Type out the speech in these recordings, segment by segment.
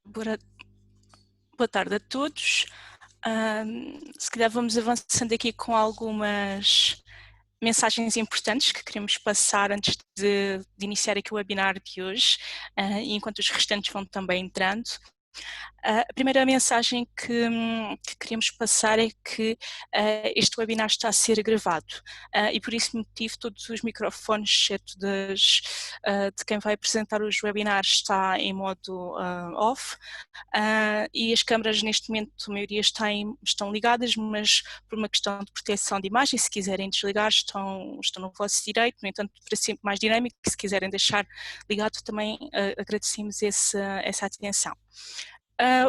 Boa boa tarde a todos. Se calhar vamos avançando aqui com algumas mensagens importantes que queremos passar antes de iniciar aqui o webinar de hoje, enquanto os restantes vão também entrando. A primeira mensagem que queremos passar é que este webinar está a ser gravado e por esse motivo todos os microfones, exceto de quem vai apresentar os webinars, está em modo off e as câmaras neste momento a maioria estão ligadas, mas por uma questão de proteção de imagem, se quiserem desligar estão no vosso direito. No entanto, para ser mais dinâmico, se quiserem deixar ligado também agradecemos essa atenção.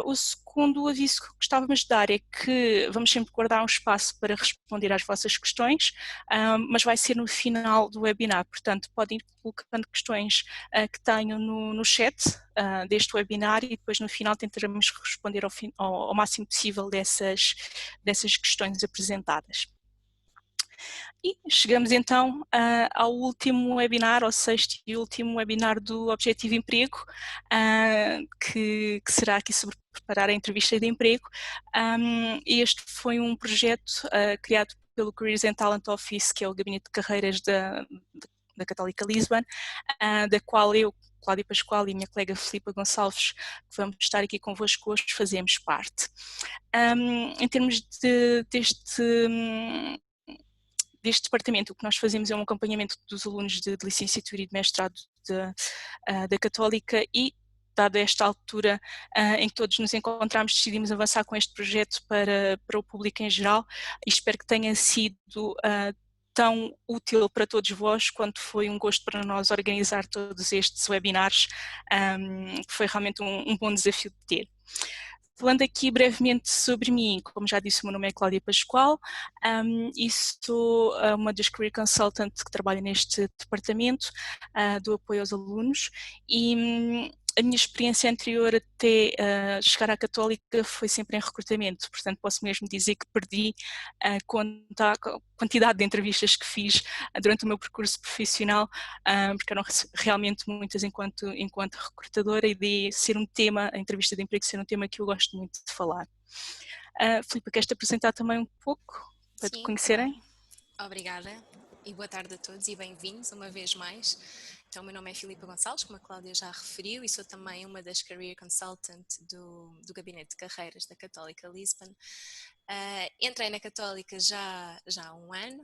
O segundo aviso que gostávamos de dar é que vamos sempre guardar um espaço para responder às vossas questões, mas vai ser no final do webinar, portanto podem ir colocando questões que tenham no chat deste webinar e depois no final tentaremos responder ao máximo possível dessas questões apresentadas. E chegamos então ao último webinar, ao sexto e último webinar do Objetivo Emprego, que será aqui sobre preparar a entrevista de emprego. Este foi um projeto criado pelo Careers and Talent Office, que é o gabinete de carreiras da Católica Lisbon, da qual eu, Cláudia Pascoal e minha colega Filipa Gonçalves, que vamos estar aqui convosco hoje, fazemos parte. Em termos deste departamento, o que nós fazemos é um acompanhamento dos alunos de licenciatura e de mestrado da Católica e, dada esta altura em que todos nos encontramos, decidimos avançar com este projeto para o público em geral e espero que tenha sido tão útil para todos vós quanto foi um gosto para nós organizar todos estes webinars, que foi realmente um bom desafio de ter. Falando aqui brevemente sobre mim, como já disse, o meu nome é Cláudia Pascoal e sou uma das Career Consultant que trabalha neste departamento do apoio aos alunos e a minha experiência anterior até chegar à Católica foi sempre em recrutamento, portanto posso mesmo dizer que perdi a quantidade de entrevistas que fiz durante o meu percurso profissional, porque eram realmente muitas enquanto recrutadora e de ser um tema, a entrevista de emprego ser um tema que eu gosto muito de falar. Filipa, queres-te apresentar também um pouco, para te conhecerem? Claro. Obrigada e boa tarde a todos e bem-vindos uma vez mais. Então, o meu nome é Filipa Gonçalves, como a Cláudia já referiu, e sou também uma das Career Consultant do Gabinete de Carreiras da Católica Lisbon. Entrei na Católica já há um ano,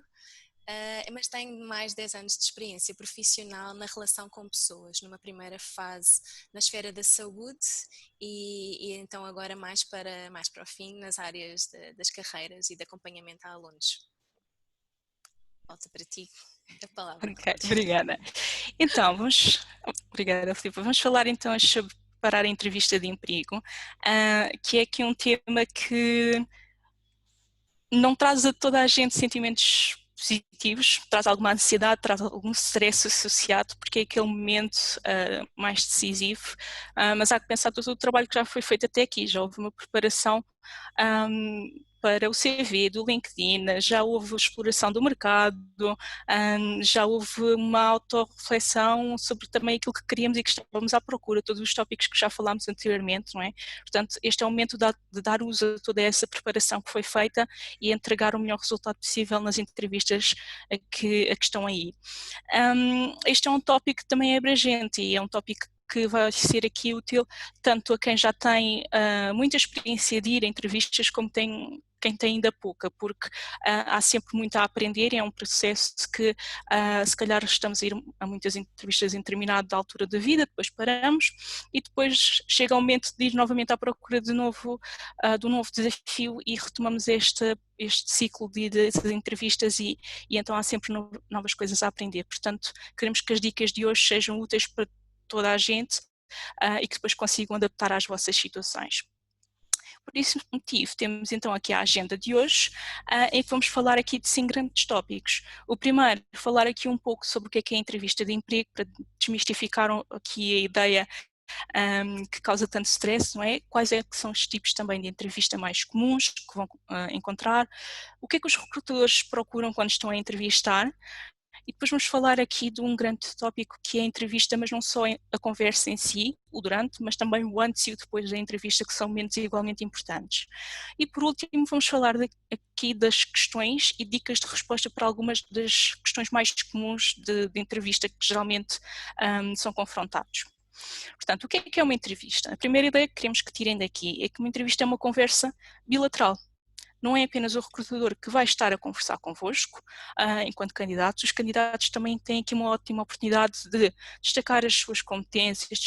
mas tenho mais de 10 anos de experiência profissional na relação com pessoas, numa primeira fase na esfera da saúde e então agora mais para o fim nas áreas das carreiras e de acompanhamento a alunos. Volto para ti a palavra. Ok, obrigada. Então, obrigada, Filipa. Vamos falar então sobre preparar a entrevista de emprego, que é aqui um tema que não traz a toda a gente sentimentos positivos, traz alguma ansiedade, traz algum stress associado, porque é aquele momento mais decisivo, mas há que pensar todo o trabalho que já foi feito até aqui, já houve uma preparação para o CV do LinkedIn, já houve exploração do mercado, já houve uma autorreflexão sobre também aquilo que queríamos e que estávamos à procura, todos os tópicos que já falámos anteriormente, não é? Portanto, este é o momento de dar uso a toda essa preparação que foi feita e entregar o melhor resultado possível nas entrevistas que estão aí. Este é um tópico que também é abrangente e é um tópico que vai ser aqui útil tanto a quem já tem muita experiência de ir a entrevistas como quem tem ainda pouca, porque há sempre muito a aprender e é um processo que se calhar estamos a ir a muitas entrevistas em determinada altura da vida, depois paramos e depois chega o momento de ir novamente à procura de um novo desafio e retomamos este ciclo de entrevistas e então há sempre novas coisas a aprender. Portanto, queremos que as dicas de hoje sejam úteis para toda a gente e que depois consigam adaptar às vossas situações. Por esse motivo, temos então aqui a agenda de hoje, em que vamos falar aqui de 5 grandes tópicos. O primeiro, falar aqui um pouco sobre o que é a entrevista de emprego, para desmistificar aqui a ideia que causa tanto stress, não é? Quais é que são os tipos também de entrevista mais comuns que vão encontrar, o que é que os recrutadores procuram quando estão a entrevistar E depois vamos falar aqui de um grande tópico que é a entrevista, mas não só a conversa em si, o durante, mas também o antes e o depois da entrevista, que são momentos igualmente importantes. E por último vamos falar aqui das questões e dicas de resposta para algumas das questões mais comuns de entrevista que geralmente são confrontados. Portanto, o que é uma entrevista? A primeira ideia que queremos que tirem daqui é que uma entrevista é uma conversa bilateral. Não é apenas o recrutador que vai estar a conversar convosco, enquanto candidatos, os candidatos também têm aqui uma ótima oportunidade de destacar as suas competências,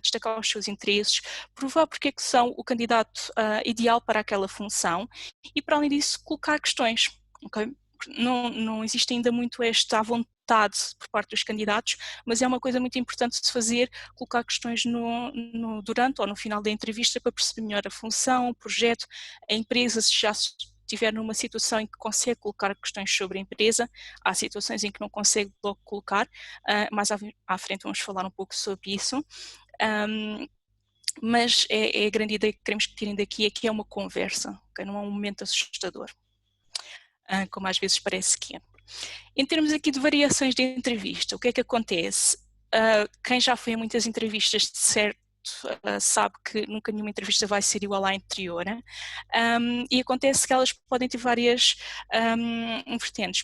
destacar os seus interesses, provar porque é que são o candidato ideal para aquela função e, para além disso, colocar questões. Okay? Não existe ainda muito esta vontade por parte dos candidatos, mas é uma coisa muito importante de se fazer, colocar questões durante ou no final da entrevista para perceber melhor a função, o projeto, a empresa, se já estiver numa situação em que consegue colocar questões sobre a empresa, há situações em que não consegue logo colocar, mais à frente vamos falar um pouco sobre isso. Mas é a grande ideia que queremos que tirem daqui é que é uma conversa, okay? Não é um momento assustador, como às vezes parece que é. Em termos aqui de variações de entrevista, o que é que acontece? Quem já foi a muitas entrevistas, de certo, sabe que nunca nenhuma entrevista vai ser igual à anterior, e acontece que elas podem ter várias vertentes.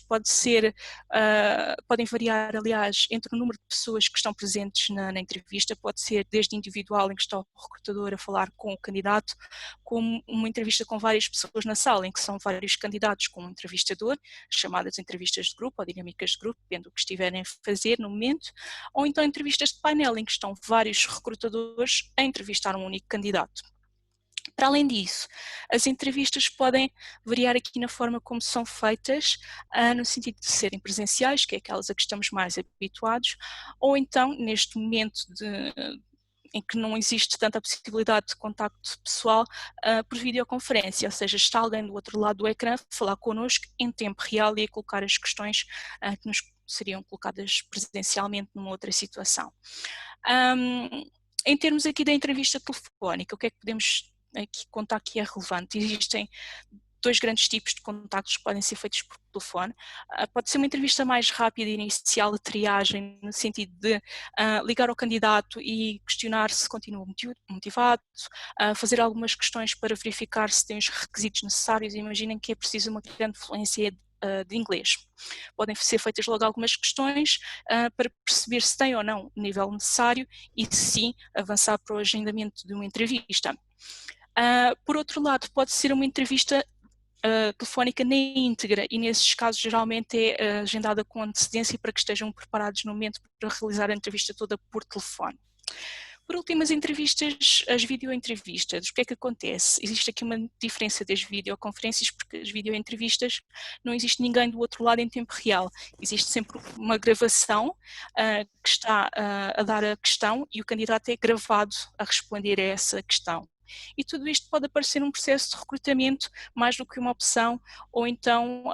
Podem variar, aliás, entre o número de pessoas que estão presentes na entrevista, pode ser desde individual, em que está o recrutador a falar com o candidato, como uma entrevista com várias pessoas na sala, em que são vários candidatos com um entrevistador, chamadas entrevistas de grupo ou dinâmicas de grupo, depende do que estiverem a fazer no momento, ou então entrevistas de painel, em que estão vários recrutadores a entrevistar um único candidato. Para além disso, as entrevistas podem variar aqui na forma como são feitas, no sentido de serem presenciais, que é aquelas a que estamos mais habituados, ou então, neste momento em que não existe tanta possibilidade de contacto pessoal, por videoconferência, ou seja, está alguém do outro lado do ecrã a falar connosco em tempo real e a colocar as questões que nos seriam colocadas presencialmente numa outra situação. Em termos aqui da entrevista telefónica, o que é que podemos aqui contar que é relevante? Existem dois grandes tipos de contactos que podem ser feitos por telefone. Pode ser uma entrevista mais rápida e inicial de triagem, no sentido de ligar ao candidato e questionar se continua motivado, fazer algumas questões para verificar se tem os requisitos necessários. Imaginem que é preciso uma grande fluência de inglês. Podem ser feitas logo algumas questões para perceber se tem ou não o nível necessário e, se sim, avançar para o agendamento de uma entrevista. Por outro lado, pode ser uma entrevista telefónica na íntegra e nesses casos geralmente é agendada com antecedência para que estejam preparados no momento para realizar a entrevista toda por telefone. Por último, as entrevistas, as videoentrevistas, o que é que acontece? Existe aqui uma diferença das videoconferências, porque as videoentrevistas não existe ninguém do outro lado em tempo real. Existe sempre uma gravação que está a dar a questão e o candidato é gravado a responder a essa questão. E tudo isto pode aparecer num processo de recrutamento mais do que uma opção, ou então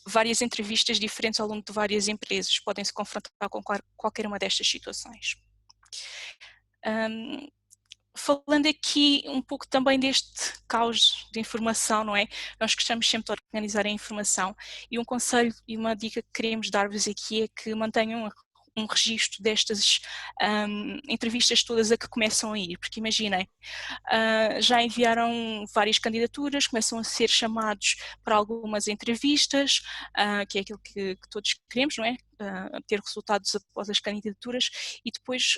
várias entrevistas diferentes ao longo de várias empresas podem se confrontar com qualquer uma destas situações. Falando aqui um pouco também deste caos de informação, não é? Nós gostamos sempre de organizar a informação e um conselho e uma dica que queremos dar-vos aqui é que mantenham um registro destas entrevistas todas a que começam a ir, porque imaginem, já enviaram várias candidaturas, começam a ser chamados para algumas entrevistas, que é aquilo que todos queremos, não é? Ter resultados após as candidaturas e depois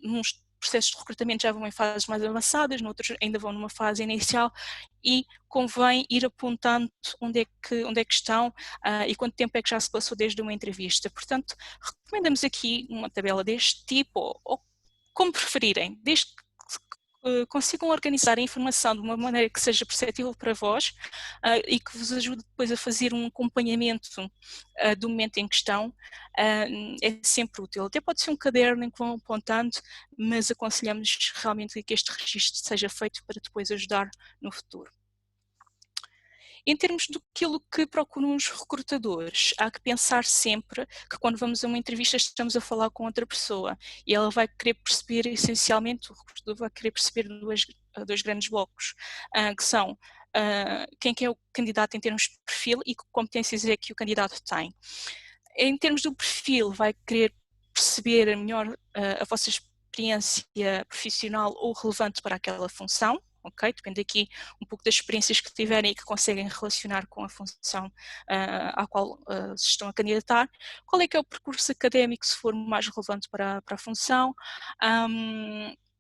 nos processos de recrutamento já vão em fases mais avançadas, noutros ainda vão numa fase inicial e convém ir apontando onde é que estão e quanto tempo é que já se passou desde uma entrevista. Portanto, recomendamos aqui uma tabela deste tipo ou como preferirem, desde que consigam organizar a informação de uma maneira que seja perceptível para vós e que vos ajude depois a fazer um acompanhamento do momento em questão, é sempre útil. Até pode ser um caderno em que vão apontando, mas aconselhamos realmente que este registro seja feito para depois ajudar no futuro. Em termos daquilo que procuram os recrutadores, há que pensar sempre que quando vamos a uma entrevista estamos a falar com outra pessoa e ela vai querer perceber, essencialmente, o recrutador vai querer perceber dois grandes blocos, que são quem que é o candidato em termos de perfil e que competências é que o candidato tem. Em termos do perfil, vai querer perceber melhor a vossa experiência profissional ou relevante para aquela função, ok? Depende aqui um pouco das experiências que tiverem e que conseguem relacionar com a função à qual se estão a candidatar. Qual é que é o percurso académico, se for mais relevante para a função?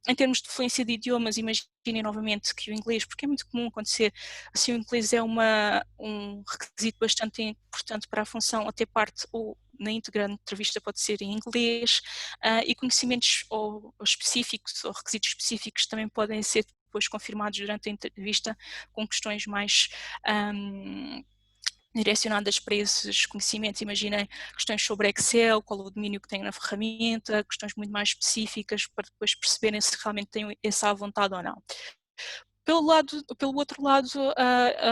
Em termos de fluência de idiomas, imaginem novamente que o inglês, porque é muito comum acontecer, assim, o inglês é um requisito bastante importante para a função, até parte ou na íntegra da entrevista pode ser em inglês, e conhecimentos ou específicos ou requisitos específicos também podem ser depois confirmados durante a entrevista com questões mais direcionadas para esses conhecimentos. Imaginem questões sobre Excel, qual o domínio que têm na ferramenta, questões muito mais específicas para depois perceberem se realmente têm essa vontade ou não. Pelo outro lado,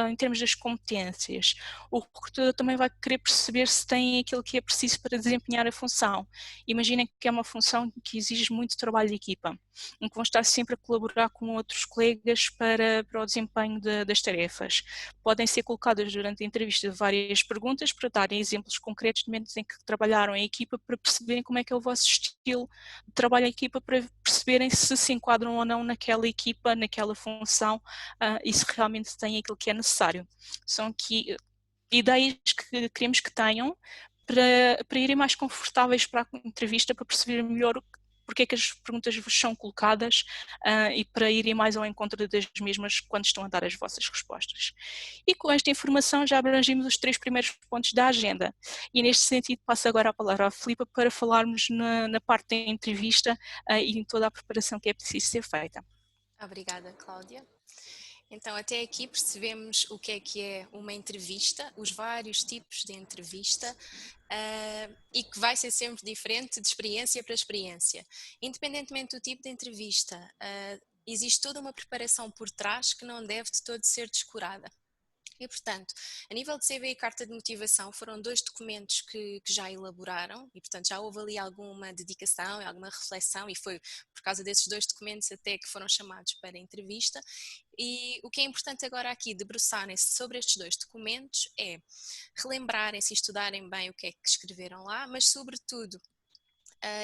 em termos das competências, o recrutador também vai querer perceber se tem aquilo que é preciso para desempenhar a função. Imaginem que é uma função que exige muito trabalho de equipa, em que vão estar sempre a colaborar com outros colegas para o desempenho das tarefas. Podem ser colocadas durante a entrevista várias perguntas para darem exemplos concretos de momentos em que trabalharam em equipa, para perceberem como é que é o vosso estilo de trabalho em equipa, para perceberem se enquadram ou não naquela equipa, naquela função, e se realmente têm aquilo que é necessário. São aqui ideias que queremos que tenham para irem mais confortáveis para a entrevista, para perceber melhor porque é que as perguntas vos são colocadas, e para irem mais ao encontro das mesmas quando estão a dar as vossas respostas. E com esta informação já abrangimos os 3 primeiros pontos da agenda. E neste sentido passo agora a palavra à Filipa para falarmos na parte da entrevista, e em toda a preparação que é preciso ser feita. Obrigada, Cláudia. Então, até aqui percebemos o que é uma entrevista, os vários tipos de entrevista, e que vai ser sempre diferente de experiência para experiência. Independentemente do tipo de entrevista, existe toda uma preparação por trás que não deve de todo ser descurada. E, portanto, a nível de CV e carta de motivação, foram 2 documentos que já elaboraram e, portanto, já houve ali alguma dedicação e alguma reflexão, e foi por causa desses 2 documentos até que foram chamados para a entrevista. E o que é importante agora aqui, debruçarem-se sobre estes 2 documentos, é relembrarem-se e estudarem bem o que é que escreveram lá, mas, sobretudo,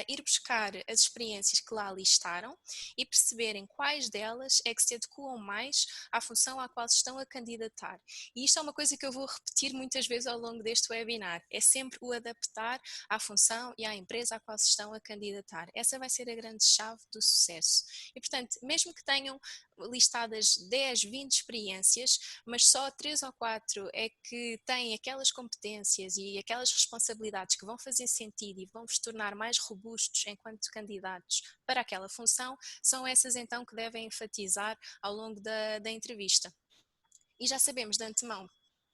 ir buscar as experiências que lá listaram e perceberem quais delas é que se adequam mais à função à qual se estão a candidatar. E isto é uma coisa que eu vou repetir muitas vezes ao longo deste webinar, é sempre o adaptar à função e à empresa à qual se estão a candidatar. Essa vai ser a grande chave do sucesso. E, portanto, mesmo que tenham listadas 10, 20 experiências, mas só 3 ou 4 é que têm aquelas competências e aquelas responsabilidades que vão fazer sentido e vão vos tornar mais robustos enquanto candidatos para aquela função, são essas então que devem enfatizar ao longo da entrevista. E já sabemos de antemão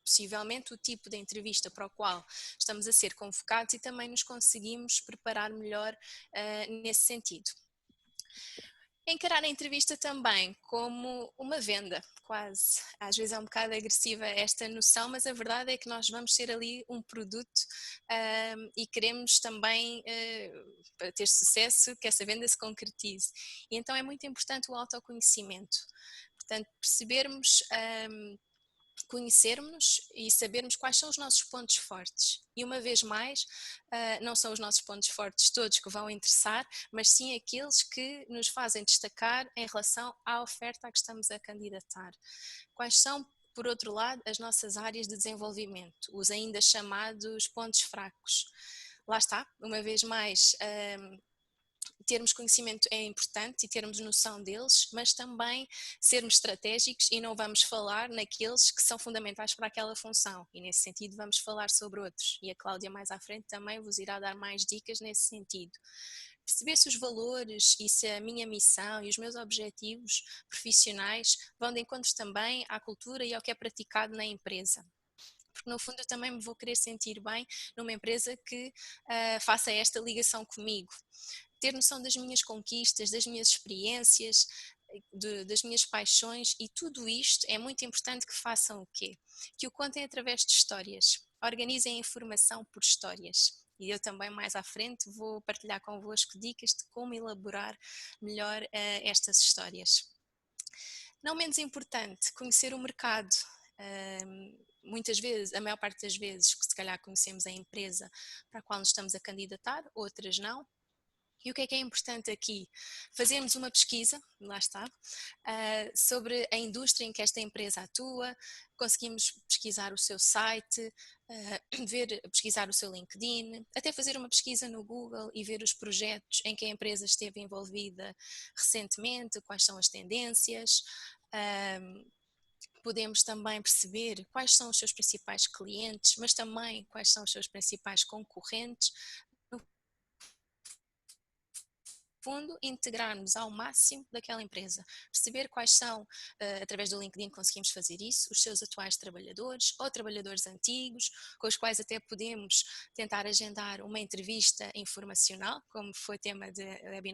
possivelmente o tipo de entrevista para o qual estamos a ser convocados e também nos conseguimos preparar melhor nesse sentido. Encarar a entrevista também como uma venda, quase. Às vezes é um bocado agressiva esta noção, mas a verdade é que nós vamos ser ali um produto, e queremos também, para ter sucesso, que essa venda se concretize. E então é muito importante o autoconhecimento. Portanto, percebermos, conhecermos e sabermos quais são os nossos pontos fortes. E uma vez mais, não são os nossos pontos fortes todos que vão interessar, mas sim aqueles que nos fazem destacar em relação à oferta a que estamos a candidatar. Quais são, por outro lado, as nossas áreas de desenvolvimento, os ainda chamados pontos fracos. Lá está, uma vez mais, termos conhecimento é importante e termos noção deles, mas também sermos estratégicos e não vamos falar naqueles que são fundamentais para aquela função, e nesse sentido vamos falar sobre outros, e a Cláudia mais à frente também vos irá dar mais dicas nesse sentido. Perceber se os valores e se a minha missão e os meus objetivos profissionais vão de encontro também à cultura e ao que é praticado na empresa. Porque no fundo eu também me vou querer sentir bem numa empresa que faça esta ligação comigo. Ter noção das minhas conquistas, das minhas experiências, das minhas paixões, e tudo isto é muito importante que façam o quê? Que o contem através de histórias. Organizem a informação por histórias. E eu também mais à frente vou partilhar convosco dicas de como elaborar melhor estas histórias. Não menos importante, conhecer o mercado. Muitas vezes, a maior parte das vezes, que se calhar conhecemos a empresa para a qual nos estamos a candidatar, outras não. E o que é importante aqui? Fazermos uma pesquisa, lá está, sobre a indústria em que esta empresa atua, conseguimos pesquisar o seu site, pesquisar o seu LinkedIn, até fazer uma pesquisa no Google e ver os projetos em que a empresa esteve envolvida recentemente, quais são as tendências. Podemos também perceber quais são os seus principais clientes, mas também quais são os seus principais concorrentes. No fundo, integrar-nos ao máximo daquela empresa, perceber quais são, através do LinkedIn conseguimos fazer isso, os seus atuais trabalhadores ou trabalhadores antigos, com os quais até podemos tentar agendar uma entrevista informacional, como foi tema de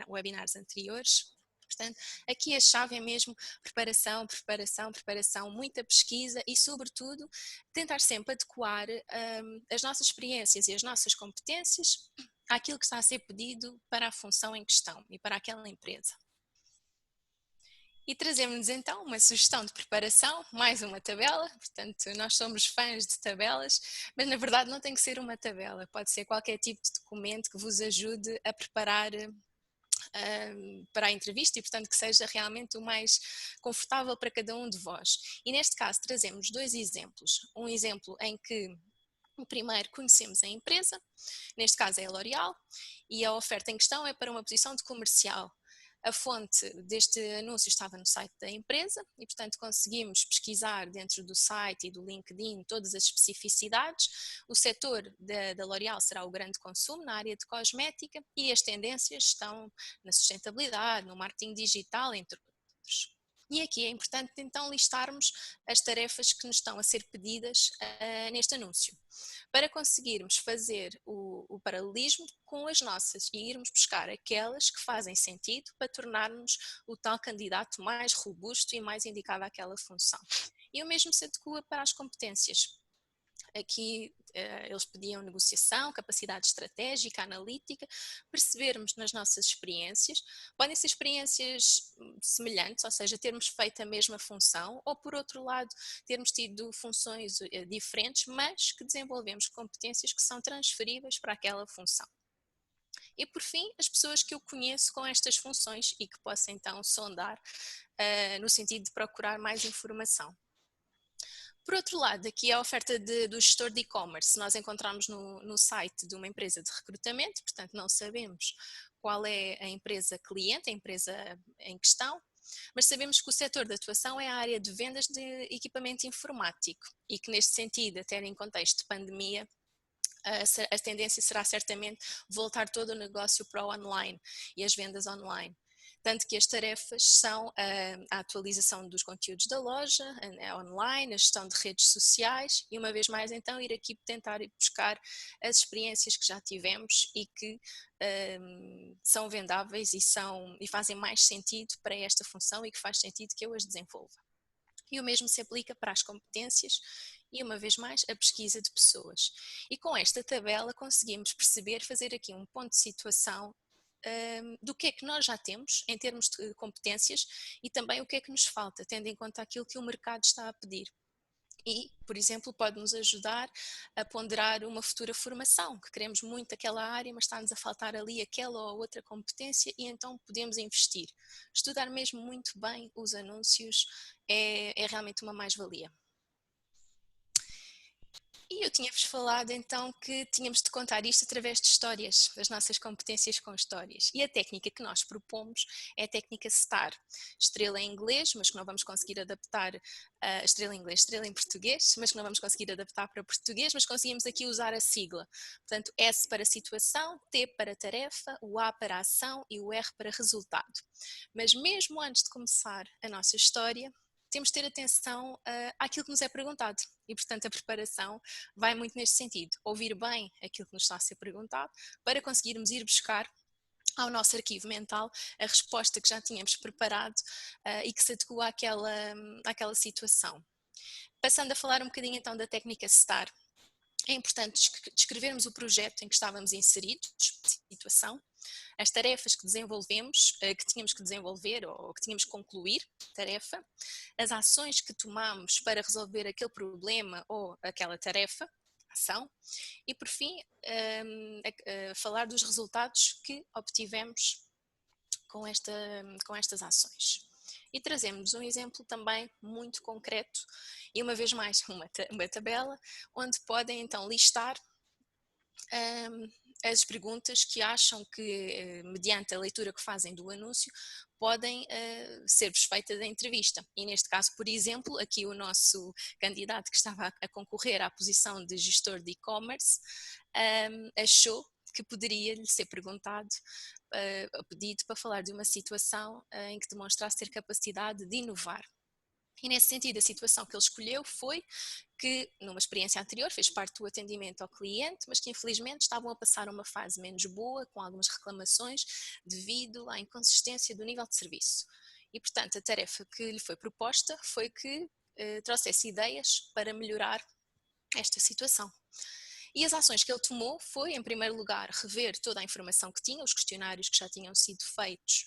webinars anteriores. Portanto, aqui a chave é mesmo preparação, preparação, preparação, muita pesquisa e, sobretudo, tentar sempre adequar as nossas experiências e as nossas competências àquilo que está a ser pedido para a função em questão e para aquela empresa. E trazemos-nos então uma sugestão de preparação, mais uma tabela, portanto nós somos fãs de tabelas, mas na verdade não tem que ser uma tabela, pode ser qualquer tipo de documento que vos ajude a preparar para a entrevista e portanto que seja realmente o mais confortável para cada um de vós. E neste caso trazemos dois exemplos, um exemplo em que o primeiro, conhecemos a empresa, neste caso é a L'Oréal, e a oferta em questão é para uma posição de comercial. A fonte deste anúncio estava no site da empresa e, portanto, conseguimos pesquisar dentro do site e do LinkedIn todas as especificidades. O setor da L'Oréal será o grande consumo na área de cosmética e as tendências estão na sustentabilidade, no marketing digital, entre outros. E aqui é importante então listarmos as tarefas que nos estão a ser pedidas neste anúncio, para conseguirmos fazer o paralelismo com as nossas e irmos buscar aquelas que fazem sentido para tornarmos o tal candidato mais robusto e mais indicado àquela função. E o mesmo se adequa para as competências. Aqui eles pediam negociação, capacidade estratégica, analítica, percebermos nas nossas experiências, podem ser experiências semelhantes, ou seja, termos feito a mesma função, ou por outro lado, termos tido funções diferentes, mas que desenvolvemos competências que são transferíveis para aquela função. E por fim, as pessoas que eu conheço com estas funções e que posso então sondar no sentido de procurar mais informação. Por outro lado, aqui a oferta do gestor de e-commerce, nós encontramos no site de uma empresa de recrutamento, portanto não sabemos qual é a empresa cliente, a empresa em questão, mas sabemos que o setor de atuação é a área de vendas de equipamento informático e que neste sentido, até em contexto de pandemia, a tendência será certamente voltar todo o negócio para o online e as vendas online. Tanto que as tarefas são a atualização dos conteúdos da loja, online, a gestão de redes sociais e uma vez mais então ir aqui tentar ir buscar as experiências que já tivemos e que são vendáveis e fazem mais sentido para esta função e que faz sentido que eu as desenvolva. E o mesmo se aplica para as competências e, uma vez mais, a pesquisa de pessoas. E com esta tabela conseguimos perceber, fazer aqui um ponto de situação do que é que nós já temos em termos de competências e também o que é que nos falta, tendo em conta aquilo que o mercado está a pedir. E, por exemplo, pode-nos ajudar a ponderar uma futura formação, que queremos muito aquela área, mas está-nos a faltar ali aquela ou outra competência e então podemos investir. Estudar mesmo muito bem os anúncios é realmente uma mais-valia. E eu tinha-vos falado então que tínhamos de contar isto através de histórias, das nossas competências com histórias. E a técnica que nós propomos é a técnica STAR, estrela em inglês, mas que não vamos conseguir adaptar, estrela em inglês, estrela em português, mas que não vamos conseguir adaptar para português, mas conseguimos aqui usar a sigla. Portanto, S para situação, T para tarefa, o A para ação e o R para resultado. Mas mesmo antes de começar a nossa história, temos de ter atenção àquilo que nos é perguntado e, portanto, a preparação vai muito neste sentido. Ouvir bem aquilo que nos está a ser perguntado para conseguirmos ir buscar ao nosso arquivo mental a resposta que já tínhamos preparado e que se adequa àquela situação. Passando a falar um bocadinho então da técnica STAR. é importante descrevermos o projeto em que estávamos inseridos, situação, as tarefas que desenvolvemos, que tínhamos que desenvolver ou que tínhamos que concluir, tarefa, as ações que tomamos para resolver aquele problema ou aquela tarefa, ação, e por fim, falar dos resultados que obtivemos com estas ações. E trazemos um exemplo também muito concreto e uma vez mais uma tabela onde podem então listar as perguntas que acham que, mediante a leitura que fazem do anúncio, podem ser-vos feitas da entrevista. E neste caso, por exemplo, aqui o nosso candidato que estava a concorrer à posição de gestor de e-commerce achou que poderia lhe ser perguntado, pedido para falar de uma situação em que demonstrasse ter capacidade de inovar. E nesse sentido, a situação que ele escolheu foi que, numa experiência anterior, fez parte do atendimento ao cliente, mas que infelizmente estavam a passar uma fase menos boa, com algumas reclamações, devido à inconsistência do nível de serviço. E, portanto, a tarefa que lhe foi proposta foi que trouxesse ideias para melhorar esta situação. E as ações que ele tomou foi, em primeiro lugar, rever toda a informação que tinha, os questionários que já tinham sido feitos,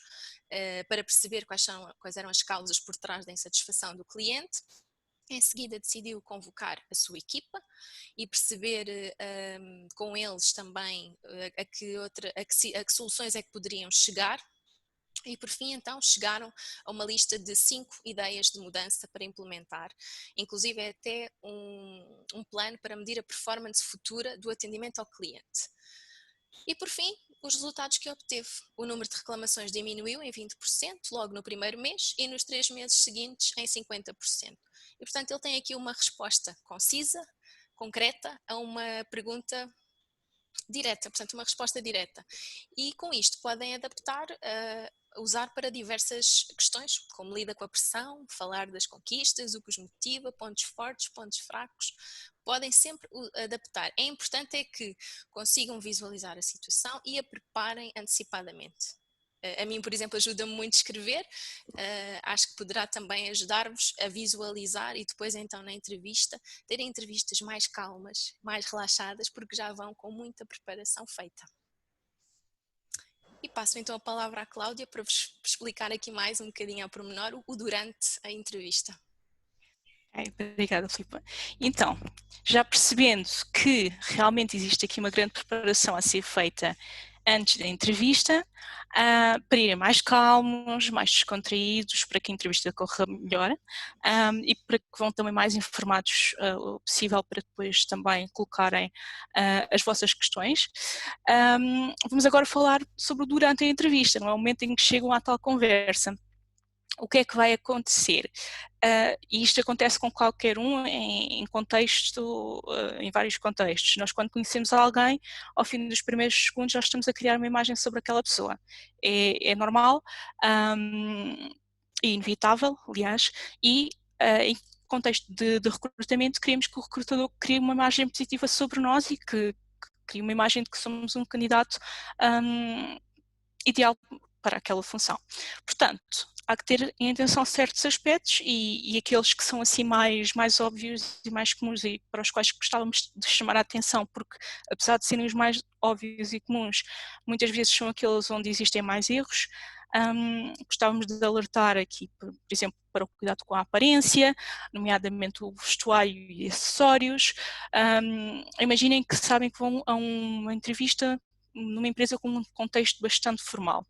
para perceber quais eram as causas por trás da insatisfação do cliente. Em seguida decidiu convocar a sua equipa e perceber com eles também a que soluções é que poderiam chegar. E por fim, então, chegaram a uma lista de 5 ideias de mudança para implementar, inclusive é até um plano para medir a performance futura do atendimento ao cliente. E por fim, os resultados que obteve. O número de reclamações diminuiu em 20% logo no primeiro mês e nos 3 meses seguintes em 50%. E portanto ele tem aqui uma resposta concisa, concreta, a uma pergunta direta, portanto uma resposta direta. E com isto podem adaptar, usar para diversas questões, como lida com a pressão, falar das conquistas, o que os motiva, pontos fortes, pontos fracos, podem sempre adaptar. É importante é que consigam visualizar a situação e a preparem antecipadamente. A mim, por exemplo, ajuda-me muito a escrever, acho que poderá também ajudar-vos a visualizar e depois então na entrevista, terem entrevistas mais calmas, mais relaxadas, porque já vão com muita preparação feita. E passo então a palavra à Cláudia para vos explicar aqui mais um bocadinho ao pormenor o durante a entrevista. Obrigada, Filipa. Então, já percebendo que realmente existe aqui uma grande preparação a ser feita antes da entrevista, para irem mais calmos, mais descontraídos, para que a entrevista corra melhor e para que vão também mais informados o possível para depois também colocarem as vossas questões. Vamos agora falar sobre o durante a entrevista, no momento em que chegam à tal conversa. O que é que vai acontecer? E isto acontece com qualquer um em contexto, em vários contextos. Nós, quando conhecemos alguém, ao fim dos primeiros segundos já estamos a criar uma imagem sobre aquela pessoa. É normal e inevitável, aliás, e em contexto de recrutamento queremos que o recrutador crie uma imagem positiva sobre nós e que crie uma imagem de que somos um candidato ideal para aquela função. Portanto, há que ter em atenção certos aspectos e aqueles que são assim mais óbvios e mais comuns e para os quais gostávamos de chamar a atenção, porque apesar de serem os mais óbvios e comuns, muitas vezes são aqueles onde existem mais erros. Gostávamos de alertar aqui, por exemplo, para o cuidado com a aparência, nomeadamente o vestuário e acessórios. Imaginem que sabem que vão a uma entrevista numa empresa com um contexto bastante formal.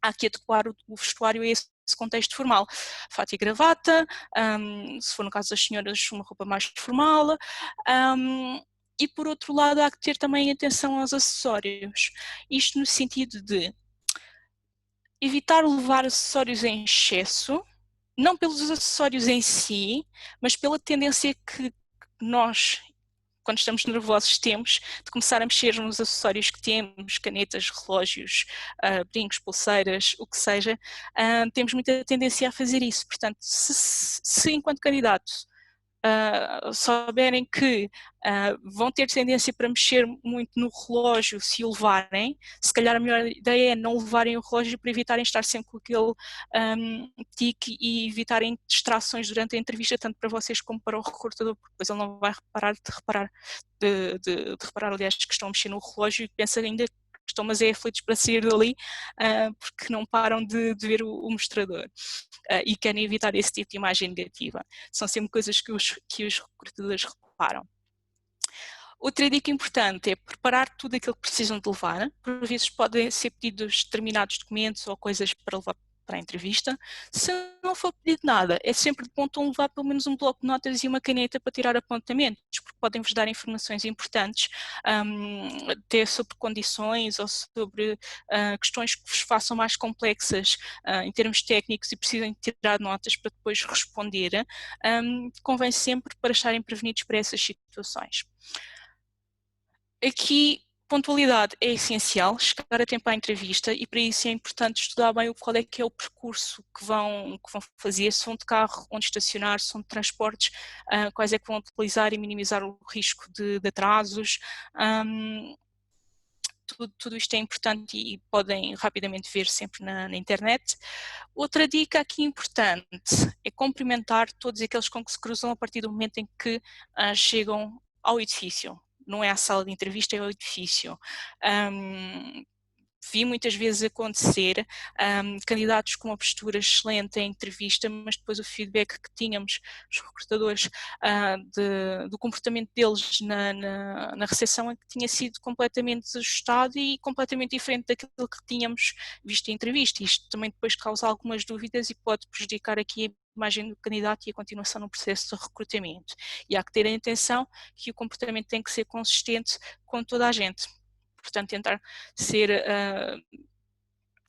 Há que adequar o vestuário a esse contexto formal. Fato e gravata, se for no caso das senhoras, uma roupa mais formal. E por outro lado, há que ter também atenção aos acessórios. Isto no sentido de evitar levar acessórios em excesso, não pelos acessórios em si, mas pela tendência que nós, quando estamos nervosos, temos de começar a mexer nos acessórios que temos, canetas, relógios, brincos, pulseiras, o que seja, temos muita tendência a fazer isso. Portanto, se enquanto candidato souberem que vão ter tendência para mexer muito no relógio se o levarem, se calhar a melhor ideia é não levarem o relógio para evitarem estar sempre com aquele tique e evitarem distrações durante a entrevista, tanto para vocês como para o recrutador, porque depois ele não vai reparar, aliás, que estão a mexer no relógio e pensa ainda que estão mas é aflitos para sair dali porque não param de ver o mostrador. E querem evitar esse tipo de imagem negativa. São sempre coisas que os recrutadores reparam. Outra dica importante é preparar tudo aquilo que precisam de levar. Por vezes podem ser pedidos determinados documentos ou coisas para levar para a entrevista. Se não for pedido nada, é sempre de bom tom levar pelo menos um bloco de notas e uma caneta para tirar apontamentos, porque podem-vos dar informações importantes, até sobre condições ou sobre questões que vos façam mais complexas em termos técnicos e precisem tirar notas para depois responder. Convém sempre para estarem prevenidos para essas situações. Aqui, pontualidade é essencial, chegar a tempo à entrevista e para isso é importante estudar bem qual é que é o percurso que vão fazer, se vão de carro, onde estacionar, se são de transportes, quais é que vão utilizar e minimizar o risco de atrasos. Tudo isto é importante e podem rapidamente ver sempre na internet. Outra dica aqui importante é cumprimentar todos aqueles com que se cruzam a partir do momento em que chegam ao edifício. Não é a sala de entrevista, é o edifício. Vi muitas vezes acontecer candidatos com uma postura excelente em entrevista, mas depois o feedback que tínhamos, os recrutadores, do comportamento deles na recepção é que tinha sido completamente desajustado e completamente diferente daquilo que tínhamos visto em entrevista. Isto também depois causa algumas dúvidas e pode prejudicar aqui a imagem do candidato e a continuação no processo de recrutamento. E há que ter a atenção que o comportamento tem que ser consistente com toda a gente. Portanto, tentar ser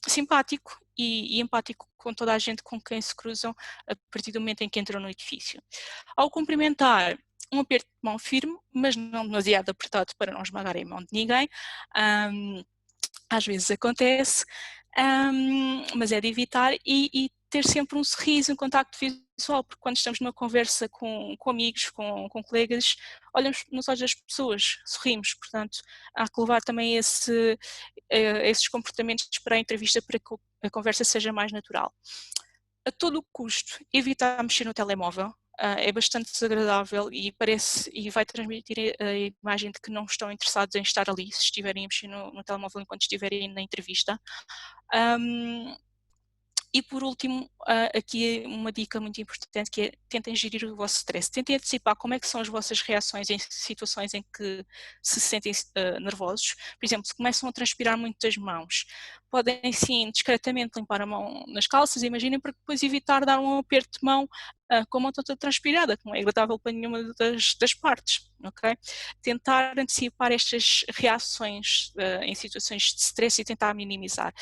simpático e empático com toda a gente com quem se cruzam a partir do momento em que entram no edifício. Ao cumprimentar, um aperto de mão firme, mas não demasiado apertado para não esmagarem a mão de ninguém. Às vezes acontece, mas é de evitar e ter sempre um sorriso, um contacto visual, porque quando estamos numa conversa com amigos, com colegas, olhamos nos olhos das pessoas, sorrimos, portanto há que levar também esses comportamentos para a entrevista para que a conversa seja mais natural. A todo o custo, evitar mexer no telemóvel. É bastante desagradável e vai transmitir a imagem de que não estão interessados em estar ali se estiverem a mexer no telemóvel enquanto estiverem na entrevista. E por último, aqui uma dica muito importante que é tentem gerir o vosso stress, tentem antecipar como é que são as vossas reações em situações em que se sentem nervosos. Por exemplo, se começam a transpirar muito das mãos, podem sim discretamente limpar a mão nas calças, imaginem, para depois evitar dar um aperto de mão com a mão toda transpirada, que não é agradável para nenhuma das partes, ok? Tentar antecipar estas reações em situações de stress e tentar minimizar.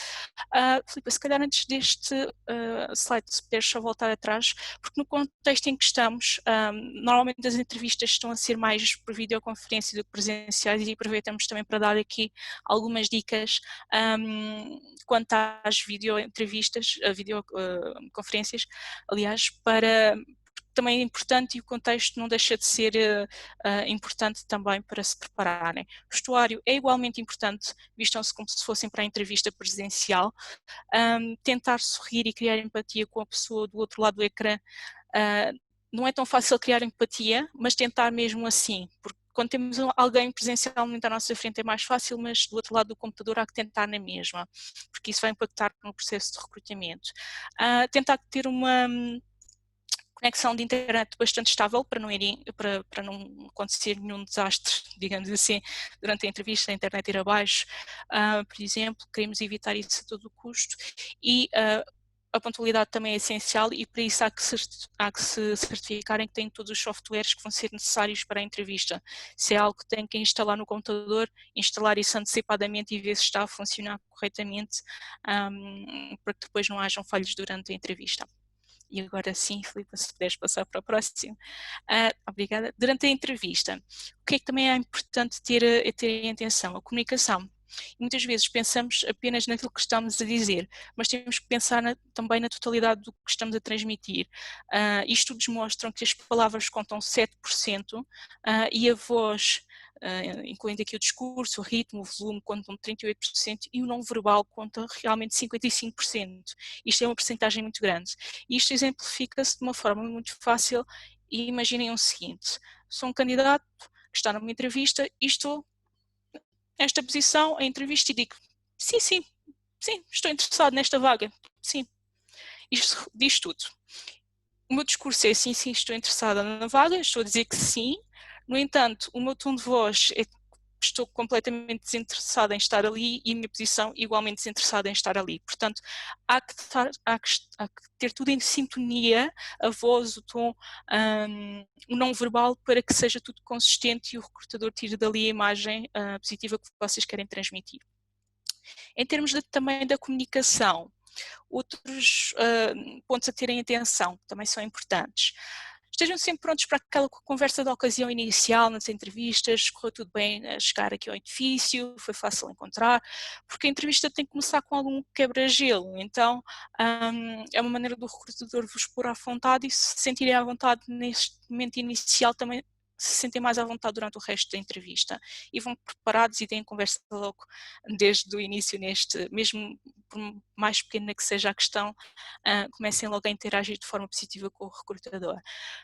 Filipe, se calhar antes deste slide, se puderes só voltar atrás, porque no contexto em que estamos, normalmente as entrevistas estão a ser mais por videoconferência do que presenciais e aproveitamos também para dar aqui algumas dicas quanto às videoentrevistas, videoconferências, aliás, para também é importante e o contexto não deixa de ser importante também para se prepararem. O vestuário é igualmente importante, vistam-se como se fossem para a entrevista presencial. Tentar sorrir e criar empatia com a pessoa do outro lado do ecrã. Não é tão fácil criar empatia, mas tentar mesmo assim, porque quando temos alguém presencialmente à nossa frente é mais fácil, mas do outro lado do computador há que tentar na mesma, porque isso vai impactar no processo de recrutamento. Tentar ter uma conexão de internet bastante estável para não acontecer nenhum desastre, digamos assim, durante a entrevista, a internet ir abaixo, por exemplo, queremos evitar isso a todo custo e a pontualidade também é essencial e para isso há que se certificarem que têm todos os softwares que vão ser necessários para a entrevista. Se é algo que tem que instalar no computador, instalar isso antecipadamente e ver se está a funcionar corretamente para que depois não hajam falhas durante a entrevista. E agora sim, Filipe, se puderes passar para o próximo. Obrigada. Durante a entrevista, o que é que também é importante ter em atenção? A comunicação. E muitas vezes pensamos apenas naquilo que estamos a dizer, mas temos que pensar também na totalidade do que estamos a transmitir. Estudos mostram que as palavras contam 7% e a voz, incluindo aqui o discurso, o ritmo, o volume, contam 38% e o não verbal conta realmente 55%. Isto é uma percentagem muito grande. E isto exemplifica-se de uma forma muito fácil e imaginem o seguinte, sou um candidato que está numa entrevista e estou nesta posição, a entrevista e digo, sim, sim, sim, estou interessado nesta vaga, sim. Isto diz tudo. O meu discurso é sim, sim, estou interessada na vaga, estou a dizer que sim. No entanto, o meu tom de voz é que estou completamente desinteressada em estar ali e a minha posição igualmente desinteressada em estar ali. Portanto, há que ter tudo em sintonia, a voz, o tom, o não verbal, para que seja tudo consistente e o recrutador tire dali a imagem positiva que vocês querem transmitir. Em termos também da comunicação, outros pontos a terem atenção, que também são importantes. Estejam sempre prontos para aquela conversa da ocasião inicial, nas entrevistas, correu tudo bem a chegar aqui ao edifício, foi fácil encontrar, porque a entrevista tem que começar com algum quebra-gelo, então é uma maneira do recrutador vos pôr à vontade e se sentirem à vontade neste momento inicial também se sentem mais à vontade durante o resto da entrevista e vão preparados e têm conversa logo desde o início mesmo por mais pequena que seja a questão, comecem logo a interagir de forma positiva com o recrutador.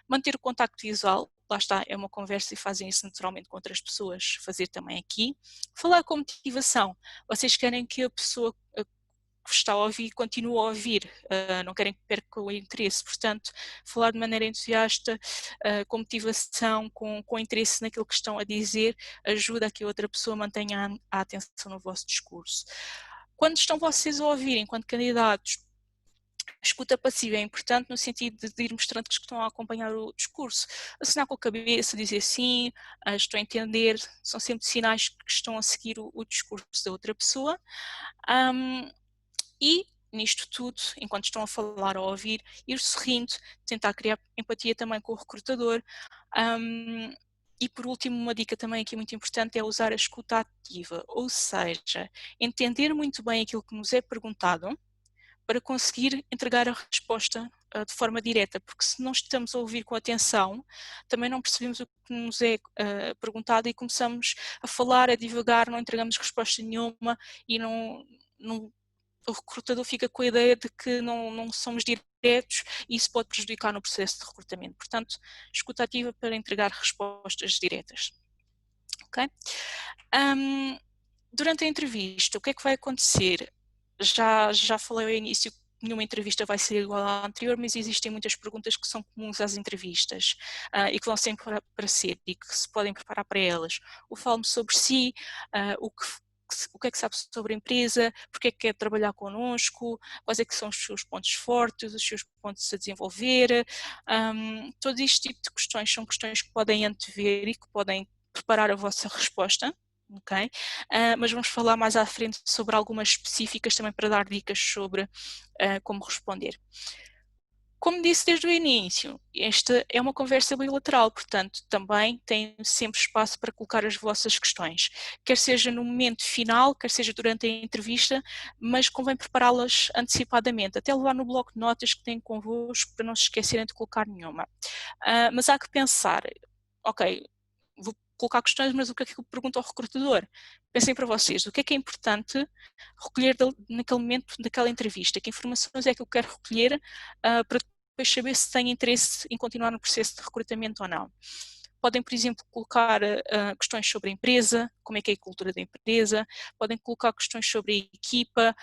Manter o contacto visual, lá está, é uma conversa e fazem isso naturalmente com outras pessoas, fazer também aqui. Falar com motivação, vocês querem que a pessoa que está a ouvir continue a ouvir, não querem que perca o interesse, portanto, falar de maneira entusiasta, com motivação, com interesse naquilo que estão a dizer, ajuda a que a outra pessoa mantenha a atenção no vosso discurso. Quando estão vocês a ouvir, enquanto candidatos, a escuta passiva é importante no sentido de ir mostrando que estão a acompanhar o discurso. Assinar com a cabeça, dizer sim, estou a entender, são sempre sinais que estão a seguir o discurso da outra pessoa. E nisto tudo, enquanto estão a falar ou a ouvir, ir sorrindo, tentar criar empatia também com o recrutador. E por último, uma dica também aqui muito importante é usar a escuta ativa, ou seja, entender muito bem aquilo que nos é perguntado para conseguir entregar a resposta de forma direta, porque se não estamos a ouvir com atenção, também não percebemos o que nos é perguntado e começamos a falar, a divagar, não entregamos resposta nenhuma e o recrutador fica com a ideia de que não somos diretos e isso pode prejudicar no processo de recrutamento. Portanto, escuta ativa para entregar respostas diretas. Ok? Durante a entrevista, o que é que vai acontecer? Já falei ao início que nenhuma entrevista vai ser igual à anterior, mas existem muitas perguntas que são comuns às entrevistas e que vão sempre para ser e que se podem preparar para elas. O fale-me sobre si, o que é que sabe sobre a empresa, porque é que quer trabalhar connosco, quais é que são os seus pontos fortes, os seus pontos a desenvolver. Todo este tipo de questões são questões que podem antever e que podem preparar a vossa resposta. Okay? Mas vamos falar mais à frente sobre algumas específicas também para dar dicas sobre como responder. Como disse desde o início, esta é uma conversa bilateral, portanto também tem sempre espaço para colocar as vossas questões, quer seja no momento final, quer seja durante a entrevista, mas convém prepará-las antecipadamente, até levar no bloco de notas que têm convosco para não se esquecerem de colocar nenhuma. Mas há que pensar, ok, vou colocar questões, mas o que é que eu pergunto ao recrutador? Pensem para vocês, o que é importante recolher naquele momento daquela entrevista? Que informações é que eu quero recolher para depois saber se têm interesse em continuar no processo de recrutamento ou não? Podem, por exemplo, colocar questões sobre a empresa, como é que é a cultura da empresa, podem colocar questões sobre a equipa,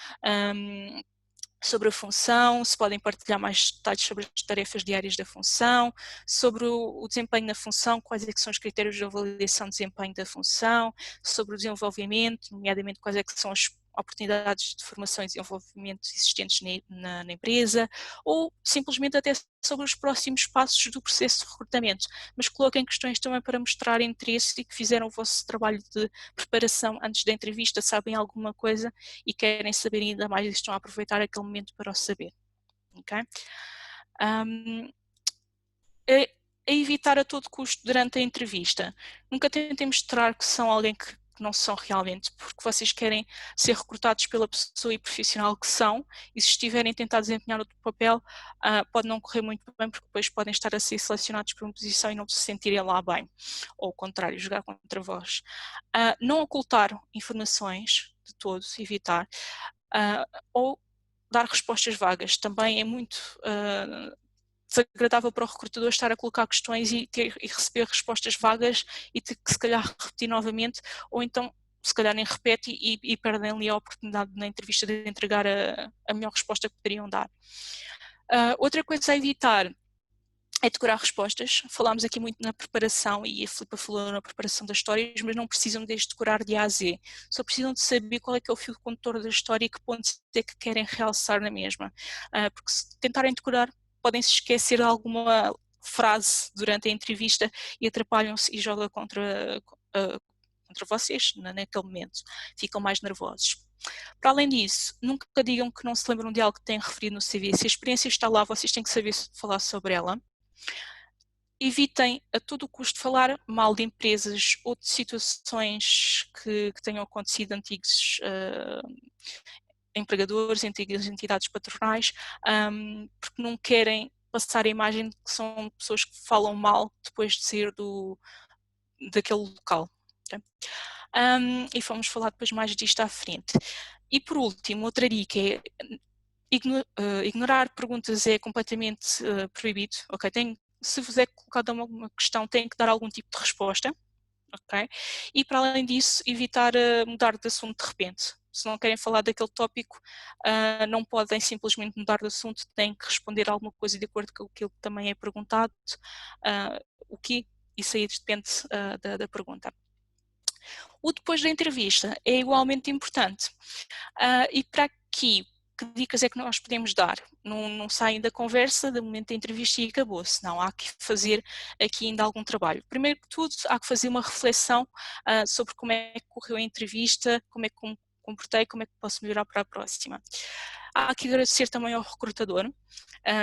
sobre a função, se podem partilhar mais detalhes sobre as tarefas diárias da função, sobre o desempenho da função, quais é que são os critérios de avaliação de desempenho da função, sobre o desenvolvimento, nomeadamente quais é que são as oportunidades de formação e desenvolvimento existentes na empresa, ou simplesmente até sobre os próximos passos do processo de recrutamento, mas coloquem questões também para mostrar interesse e que fizeram o vosso trabalho de preparação antes da entrevista, sabem alguma coisa e querem saber ainda mais e estão a aproveitar aquele momento para o saber. Okay? A evitar a todo custo durante a entrevista. Nunca tentem mostrar que são alguém que que não são realmente, porque vocês querem ser recrutados pela pessoa e profissional que são, e se estiverem a tentar desempenhar outro papel, pode não correr muito bem, porque depois podem estar a ser selecionados para uma posição e não se sentirem lá bem, ou ao contrário, jogar contra vós. Não ocultar informações de todos, evitar, ou dar respostas vagas, também é muito desagradável para o recrutador estar a colocar questões e receber respostas vagas e ter que se calhar repetir novamente, ou então se calhar nem repete e perdem ali a oportunidade na entrevista de entregar a melhor resposta que poderiam dar. Outra coisa a evitar é decorar respostas. Falámos aqui muito na preparação e a Filipa falou na preparação das histórias, mas não precisam de decorar de A a Z. Só precisam de saber qual é que é o fio condutor da história e que pontos é que querem realçar na mesma. Porque se tentarem decorar, podem se esquecer de alguma frase durante a entrevista e atrapalham-se e jogam contra vocês naquele momento. Ficam mais nervosos. Para além disso, nunca digam que não se lembram de algo que têm referido no CV. Se a experiência está lá, vocês têm que saber falar sobre ela. Evitem a todo custo falar mal de empresas ou de situações que tenham acontecido antigos empregadores, antigas entidades patronais, porque não querem passar a imagem de que são pessoas que falam mal depois de sair daquele local. Okay? E vamos falar depois mais disto à frente. E por último, outra dica é ignorar perguntas é completamente proibido. Okay? Se vos é colocada uma questão, tem que dar algum tipo de resposta. Okay? E para além disso, evitar mudar de assunto de repente. Se não querem falar daquele tópico, não podem simplesmente mudar de assunto, têm que responder alguma coisa de acordo com aquilo que também é perguntado. O que? Isso aí depende da pergunta. O depois da entrevista é igualmente importante. E para aqui, que dicas é que nós podemos dar? Não saem da conversa, do momento da entrevista e acabou-se. Não, há que fazer aqui ainda algum trabalho. Primeiro que tudo, há que fazer uma reflexão sobre como é que correu a entrevista, como é que me comportei, como é que posso melhorar para a próxima. Há que agradecer também ao recrutador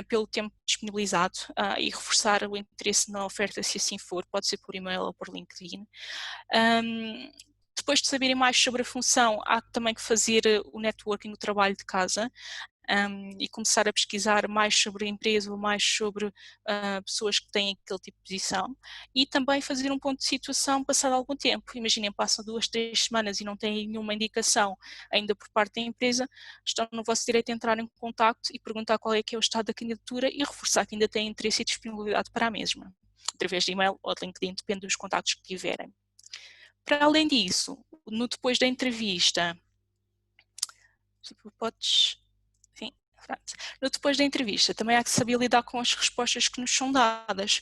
pelo tempo disponibilizado e reforçar o interesse na oferta, se assim for, pode ser por e-mail ou por LinkedIn. Depois de saberem mais sobre a função, há também que fazer o networking, o trabalho de casa, e começar a pesquisar mais sobre a empresa ou mais sobre pessoas que têm aquele tipo de posição, e também fazer um ponto de situação passado algum tempo. Imaginem, passam 2, 3 semanas e não têm nenhuma indicação ainda por parte da empresa, estão no vosso direito a entrar em contacto e perguntar qual é que é o estado da candidatura e reforçar que ainda têm interesse e disponibilidade para a mesma, através de e-mail ou de LinkedIn, depende dos contactos que tiverem. Para além disso, depois da entrevista, depois da entrevista, também há que saber lidar com as respostas que nos são dadas.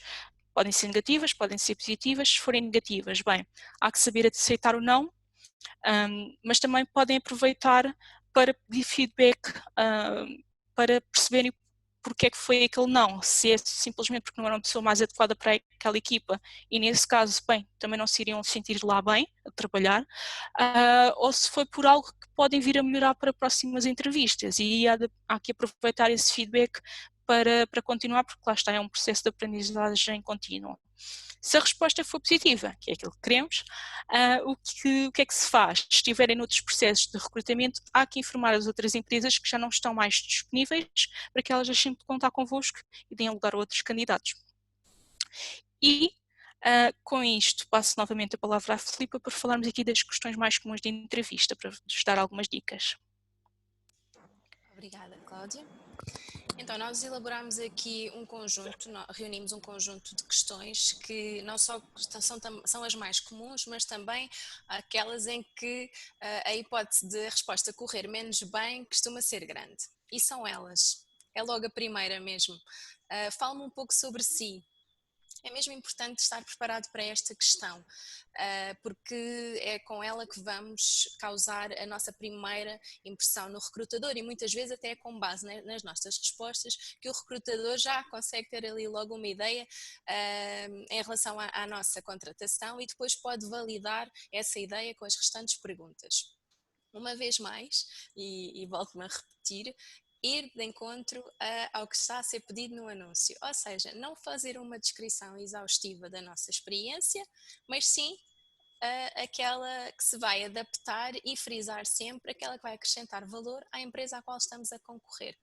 Podem ser negativas, podem ser positivas. Se forem negativas, bem, há que saber aceitar o não, mas também podem aproveitar para pedir feedback, para perceberem porque é que foi aquele não, se é simplesmente porque não era uma pessoa mais adequada para aquela equipa e nesse caso, bem, também não se iriam sentir lá bem a trabalhar, ou se foi por algo que podem vir a melhorar para próximas entrevistas e há que aproveitar esse feedback para continuar, porque lá está, é um processo de aprendizagem contínua. Se a resposta for positiva, que é aquilo que queremos, o que é que se faz? Se estiverem noutros processos de recrutamento, há que informar as outras empresas que já não estão mais disponíveis para que elas deixem de contar convosco e deem lugar a outros candidatos. E com isto passo novamente a palavra à Filipa para falarmos aqui das questões mais comuns de entrevista, para vos dar algumas dicas. Obrigada, Cláudia. Então, nós elaboramos aqui reunimos um conjunto de questões que não só são as mais comuns, mas também aquelas em que a hipótese de resposta correr menos bem costuma ser grande. E são elas. É logo a primeira mesmo. Fala-me um pouco sobre si. É mesmo importante estar preparado para esta questão, porque é com ela que vamos causar a nossa primeira impressão no recrutador e muitas vezes até é com base nas nossas respostas que o recrutador já consegue ter ali logo uma ideia em relação à nossa contratação e depois pode validar essa ideia com as restantes perguntas. Uma vez mais, e volto-me a repetir, ir de encontro ao que está a ser pedido no anúncio, ou seja, não fazer uma descrição exaustiva da nossa experiência, mas sim aquela que se vai adaptar e frisar sempre aquela que vai acrescentar valor à empresa à qual estamos a concorrer.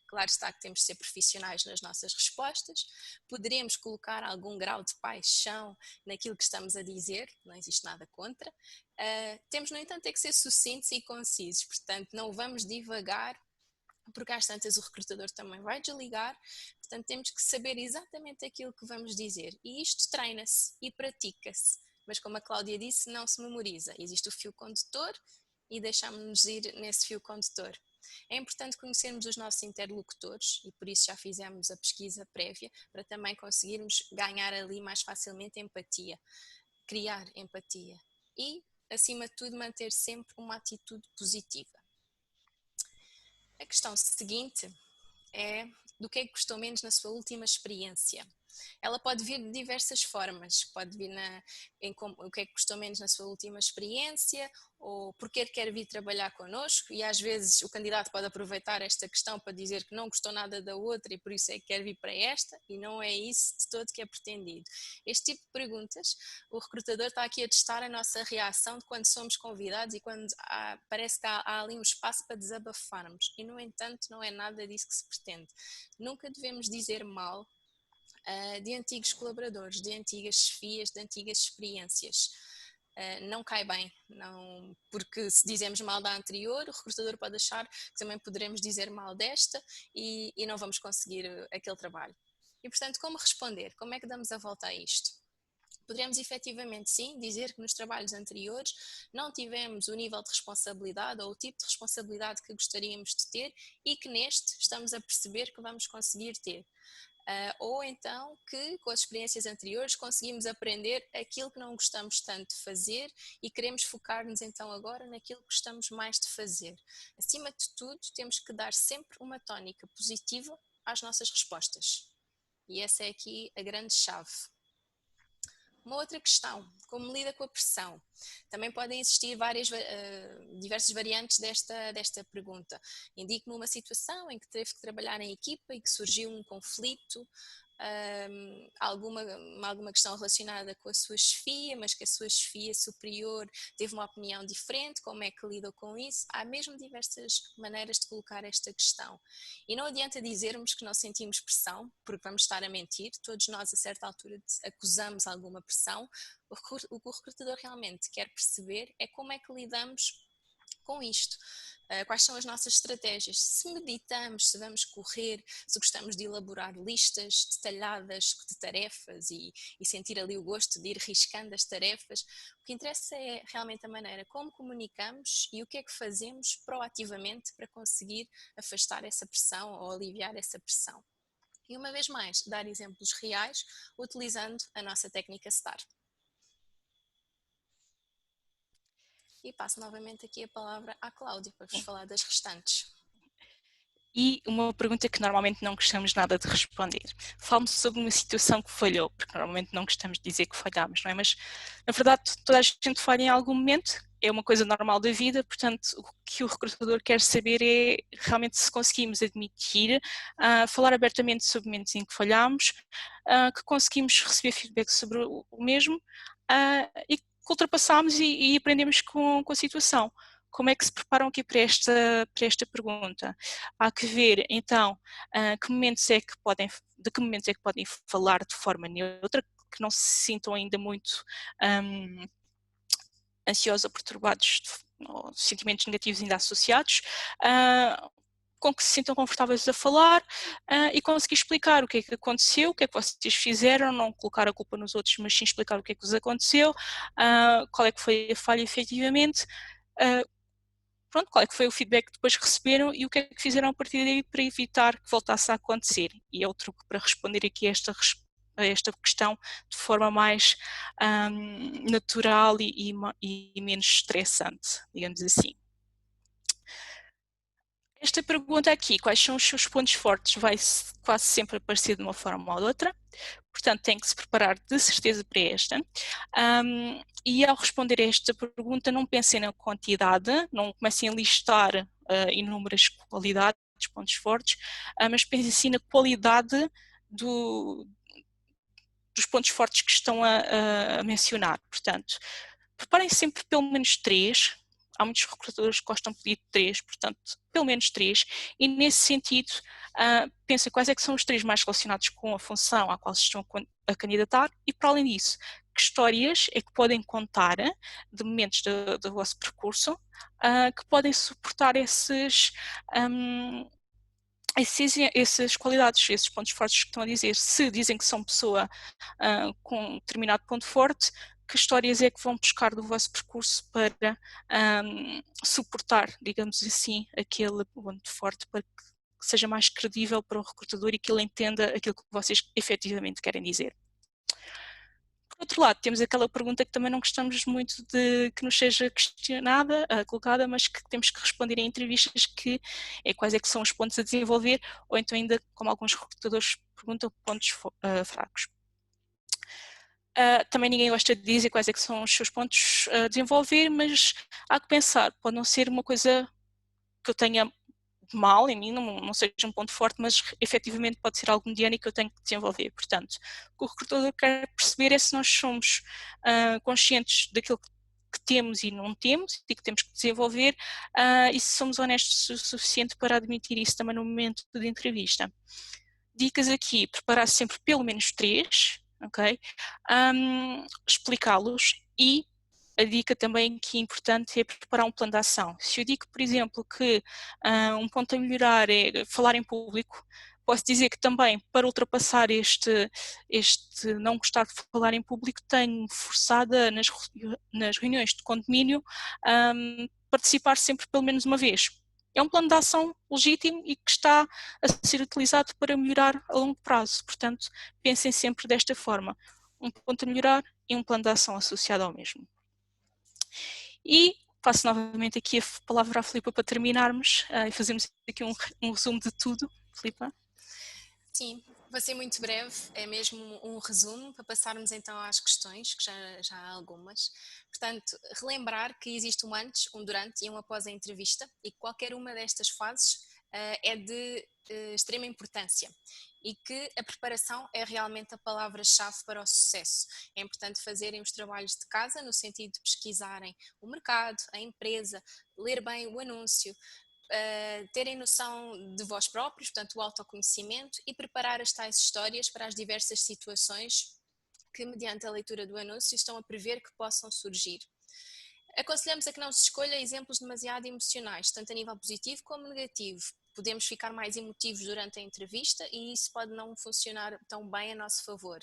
Claro está que temos de ser profissionais nas nossas respostas, poderemos colocar algum grau de paixão naquilo que estamos a dizer, não existe nada contra. Temos, no entanto, é que ser sucintos e concisos, portanto, não vamos divagar, porque às tantas o recrutador também vai desligar, portanto, temos que saber exatamente aquilo que vamos dizer. E isto treina-se e pratica-se, mas como a Cláudia disse, não se memoriza. Existe o fio condutor e deixamos-nos ir nesse fio condutor. É importante conhecermos os nossos interlocutores e por isso já fizemos a pesquisa prévia para também conseguirmos ganhar ali mais facilmente empatia, criar empatia e, acima de tudo, manter sempre uma atitude positiva. A questão seguinte é do que é que gostou menos na sua última experiência. Ela pode vir de diversas formas, pode vir o que é que gostou menos na sua última experiência, ou porque quer vir trabalhar connosco, e às vezes o candidato pode aproveitar esta questão para dizer que não gostou nada da outra e por isso é que quer vir para esta, e não é isso de todo que é pretendido. Este tipo de perguntas, o recrutador está aqui a testar a nossa reação de quando somos convidados e quando parece que há ali um espaço para desabafarmos, e no entanto não é nada disso que se pretende. Nunca devemos dizer mal de antigos colaboradores, de antigas chefias, de antigas experiências. Não cai bem, não, porque se dizemos mal da anterior, o recrutador pode achar que também poderemos dizer mal desta e não vamos conseguir aquele trabalho. E portanto, como responder? Como é que damos a volta a isto? Poderemos efetivamente sim dizer que nos trabalhos anteriores não tivemos o nível de responsabilidade ou o tipo de responsabilidade que gostaríamos de ter e que neste estamos a perceber que vamos conseguir ter. Ou então que com as experiências anteriores conseguimos aprender aquilo que não gostamos tanto de fazer e queremos focar-nos então agora naquilo que gostamos mais de fazer. Acima de tudo, temos que dar sempre uma tónica positiva às nossas respostas. E essa é aqui a grande chave. Uma outra questão, como lida com a pressão? Também podem existir diversas variantes desta pergunta. Indique-me uma situação em que teve que trabalhar em equipa e que surgiu um conflito, alguma questão relacionada com a sua chefia, mas que a sua chefia superior teve uma opinião diferente, como é que lidou com isso? Há mesmo diversas maneiras de colocar esta questão. E não adianta dizermos que não sentimos pressão, porque vamos estar a mentir, todos nós a certa altura acusamos alguma pressão. O que o recrutador realmente quer perceber é como é que lidamos com isto. Quais são as nossas estratégias? Se meditamos, se vamos correr, se gostamos de elaborar listas detalhadas de tarefas e sentir ali o gosto de ir riscando as tarefas, o que interessa é realmente a maneira como comunicamos e o que é que fazemos proativamente para conseguir afastar essa pressão ou aliviar essa pressão. E uma vez mais, dar exemplos reais utilizando a nossa técnica STAR. E passo novamente aqui a palavra à Cláudia para vos falar das restantes. E uma pergunta que normalmente não gostamos nada de responder. Fale-me sobre uma situação que falhou, porque normalmente não gostamos de dizer que falhámos, não é? Mas, na verdade, toda a gente falha em algum momento, é uma coisa normal da vida, portanto, o que o recrutador quer saber é realmente se conseguimos admitir, falar abertamente sobre momentos em que falhámos, que conseguimos receber feedback sobre o mesmo e que ultrapassámos e aprendemos com a situação. Como é que se preparam aqui para esta pergunta? Há que ver, então, de que momentos é que podem falar de forma neutra, que não se sintam ainda muito ansiosos ou perturbados, ou sentimentos negativos ainda associados, com que se sintam confortáveis a falar e conseguir explicar o que é que aconteceu, o que é que vocês fizeram, não colocar a culpa nos outros, mas sim explicar o que é que vos aconteceu, qual é que foi a falha efetivamente, qual é que foi o feedback que depois receberam e o que é que fizeram a partir daí para evitar que voltasse a acontecer. E é o truque para responder aqui a esta questão de forma mais natural e menos estressante, digamos assim. Esta pergunta aqui, quais são os seus pontos fortes, vai quase sempre aparecer de uma forma ou de outra, portanto tem que se preparar de certeza para esta. E ao responder a esta pergunta não pensem na quantidade, não comecem a listar inúmeras qualidades, pontos fortes, mas pensem sim na qualidade dos pontos fortes que estão a mencionar. Portanto, preparem sempre pelo menos 3. Há muitos recrutadores que gostam de pedir 3, portanto, pelo menos 3. E nesse sentido, pensem quais é que são os 3 mais relacionados com a função à qual se estão a candidatar e, para além disso, que histórias é que podem contar de momentos do vosso percurso que podem suportar essas qualidades, esses pontos fortes que estão a dizer. Se dizem que são pessoa com um determinado ponto forte, que histórias é que vão buscar do vosso percurso para suportar, digamos assim, aquele ponto forte, para que seja mais credível para o recrutador e que ele entenda aquilo que vocês efetivamente querem dizer. Por outro lado, temos aquela pergunta que também não gostamos muito de que nos seja questionada, colocada, mas que temos que responder em entrevistas, que é quais é que são os pontos a desenvolver, ou então ainda, como alguns recrutadores perguntam, pontos fracos. Também ninguém gosta de dizer quais é que são os seus pontos a desenvolver, mas há que pensar, pode não ser uma coisa que eu tenha mal em mim, não seja um ponto forte, mas efetivamente pode ser algo mediano e que eu tenho que desenvolver. Portanto, o que o recrutador quer perceber é se nós somos conscientes daquilo que temos e não temos e que temos que desenvolver e se somos honestos o suficiente para admitir isso também no momento de entrevista. Dicas aqui, preparar sempre pelo menos 3, ok? Explicá-los e a dica também que é importante é preparar um plano de ação. Se eu digo, por exemplo, que um ponto a melhorar é falar em público, posso dizer que também para ultrapassar este não gostar de falar em público, tenho forçada nas reuniões de condomínio participar sempre pelo menos uma vez. É um plano de ação legítimo e que está a ser utilizado para melhorar a longo prazo. Portanto, pensem sempre desta forma. Um ponto a melhorar e um plano de ação associado ao mesmo. E passo novamente aqui a palavra à Filipa para terminarmos e fazermos aqui um resumo de tudo. Filipa? Sim, vou ser muito breve, é mesmo um resumo para passarmos então às questões, que já há algumas. Portanto, relembrar que existe um antes, um durante e um após a entrevista e que qualquer uma destas fases é de extrema importância e que a preparação é realmente a palavra-chave para o sucesso. É importante fazerem os trabalhos de casa no sentido de pesquisarem o mercado, a empresa, ler bem o anúncio, terem noção de vós próprios, portanto o autoconhecimento e preparar as tais histórias para as diversas situações que mediante a leitura do anúncio estão a prever que possam surgir. Aconselhamos a que não se escolha exemplos demasiado emocionais, tanto a nível positivo como negativo. Podemos ficar mais emotivos durante a entrevista e isso pode não funcionar tão bem a nosso favor.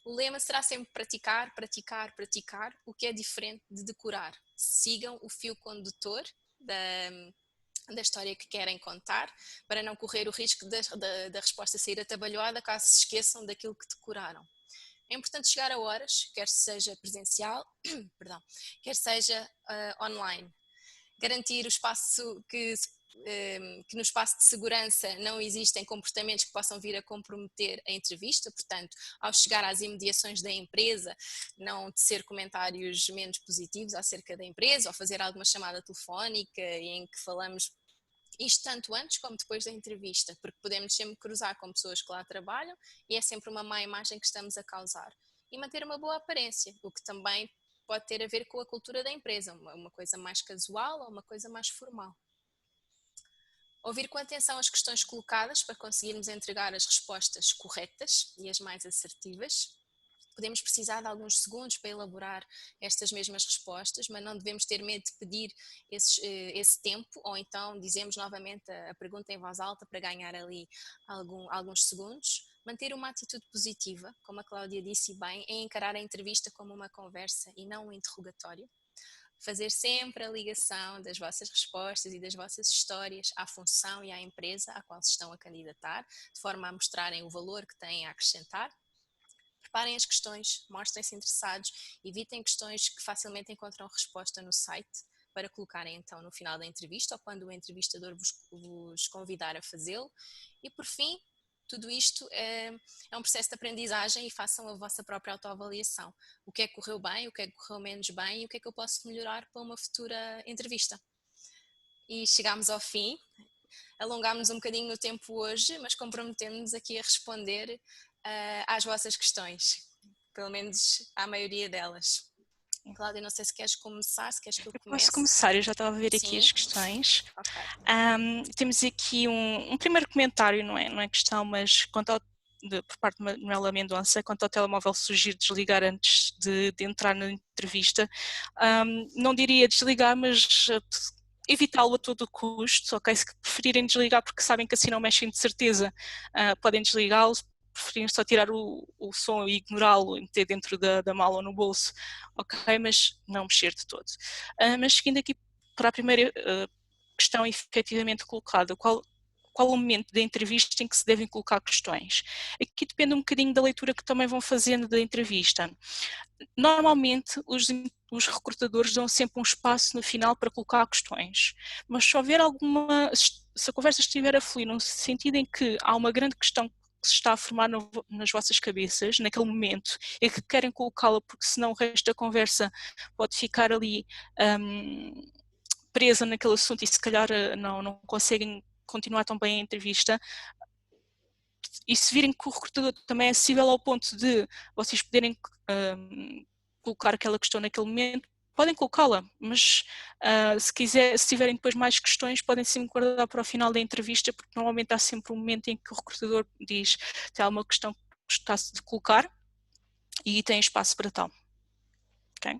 O lema será sempre praticar, praticar, praticar, o que é diferente de decorar. Sigam o fio condutor da história que querem contar, para não correr o risco da resposta sair atabalhoada caso se esqueçam daquilo que decoraram. É importante chegar a horas, quer seja presencial, perdão, quer seja online. Garantir o espaço que no espaço de segurança não existem comportamentos que possam vir a comprometer a entrevista, portanto, ao chegar às imediações da empresa, não tecer comentários menos positivos acerca da empresa ou fazer alguma chamada telefónica em que falamos isto tanto antes como depois da entrevista, porque podemos sempre cruzar com pessoas que lá trabalham e é sempre uma má imagem que estamos a causar. E manter uma boa aparência, o que também pode ter a ver com a cultura da empresa, uma coisa mais casual ou uma coisa mais formal. Ouvir com atenção as questões colocadas para conseguirmos entregar as respostas corretas e as mais assertivas. Podemos precisar de alguns segundos para elaborar estas mesmas respostas, mas não devemos ter medo de pedir esse tempo, ou então dizemos novamente a pergunta em voz alta para ganhar ali alguns segundos. Manter uma atitude positiva, como a Cláudia disse bem, é encarar a entrevista como uma conversa e não um interrogatório. Fazer sempre a ligação das vossas respostas e das vossas histórias à função e à empresa à qual se estão a candidatar, de forma a mostrarem o valor que têm a acrescentar. Preparem as questões, mostrem-se interessados, evitem questões que facilmente encontram resposta no site para colocarem então no final da entrevista ou quando o entrevistador vos convidar a fazê-lo. E por fim, tudo isto é um processo de aprendizagem e façam a vossa própria autoavaliação. O que é que correu bem, o que é que correu menos bem e o que é que eu posso melhorar para uma futura entrevista. E chegámos ao fim. Alongámos um bocadinho no tempo hoje, mas comprometemos-nos aqui a responder às vossas questões, pelo menos à maioria delas. Cláudia, não sei se queres começar, se queres que eu Eu posso comece. começar, eu já estava a ver aqui Sim, as questões. ok. Temos aqui um primeiro comentário, não é questão, mas por parte de Manuela Mendonça, quanto ao telemóvel surgir desligar antes de entrar na entrevista, não diria desligar, mas evitá-lo a todo custo, ok? Se preferirem desligar porque sabem que assim não mexem de certeza, podem desligá-lo, preferirem só tirar o som e ignorá-lo, meter dentro da mala ou no bolso, ok? Mas não mexer de todo. Mas seguindo aqui para a primeira questão efetivamente colocada, qual o momento da entrevista em que se devem colocar questões? Aqui depende um bocadinho da leitura que também vão fazendo da entrevista. Normalmente os recrutadores dão sempre um espaço no final para colocar questões, mas se houver se a conversa estiver a fluir no sentido em que há uma grande questão que se está a formar nas vossas cabeças, naquele momento, e que querem colocá-la porque senão o resto da conversa pode ficar ali presa naquele assunto e se calhar não conseguem continuar tão bem a entrevista, e se virem que o recrutador também é acessível ao ponto de vocês poderem colocar aquela questão naquele momento, podem colocá-la, mas se tiverem depois mais questões, podem sempre guardar para o final da entrevista, porque normalmente há sempre um momento em que o recrutador diz tem alguma questão que gostasse de colocar e tem espaço para tal. Okay?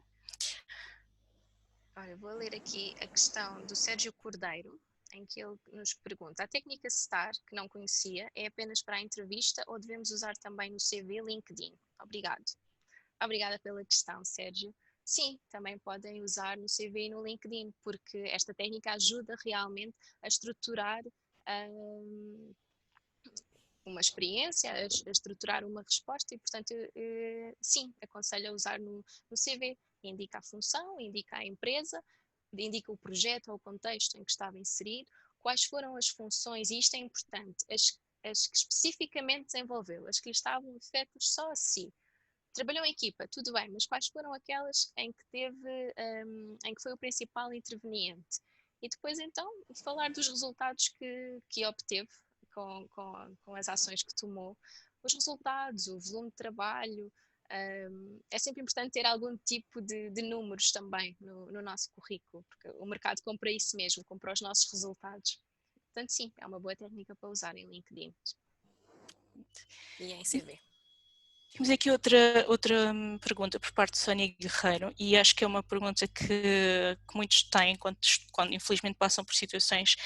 Olha, vou ler aqui a questão do Sérgio Cordeiro, em que ele nos pergunta: a técnica STAR, que não conhecia, é apenas para a entrevista ou devemos usar também no CV e LinkedIn? Obrigado. Obrigada pela questão, Sérgio. Sim, também podem usar no CV e no LinkedIn, porque esta técnica ajuda realmente a estruturar uma experiência, a estruturar uma resposta e, portanto, sim, aconselho a usar no CV. Indica a função, indica a empresa, indica o projeto ou o contexto em que estava inserido, quais foram as funções, e isto é importante, as que especificamente desenvolveu, as que lhe estavam afetas só a si. Trabalhou em equipa, tudo bem, mas quais foram aquelas em que em que foi o principal interveniente? E depois então falar dos resultados que obteve com as ações que tomou, os resultados, o volume de trabalho. É sempre importante ter algum tipo de números também no nosso currículo, porque o mercado compra isso mesmo, compra os nossos resultados. Portanto, sim, é uma boa técnica para usar em LinkedIn e em CV. Temos aqui outra pergunta por parte de Sónia Guerreiro, e acho que é uma pergunta que muitos têm quando infelizmente passam por situações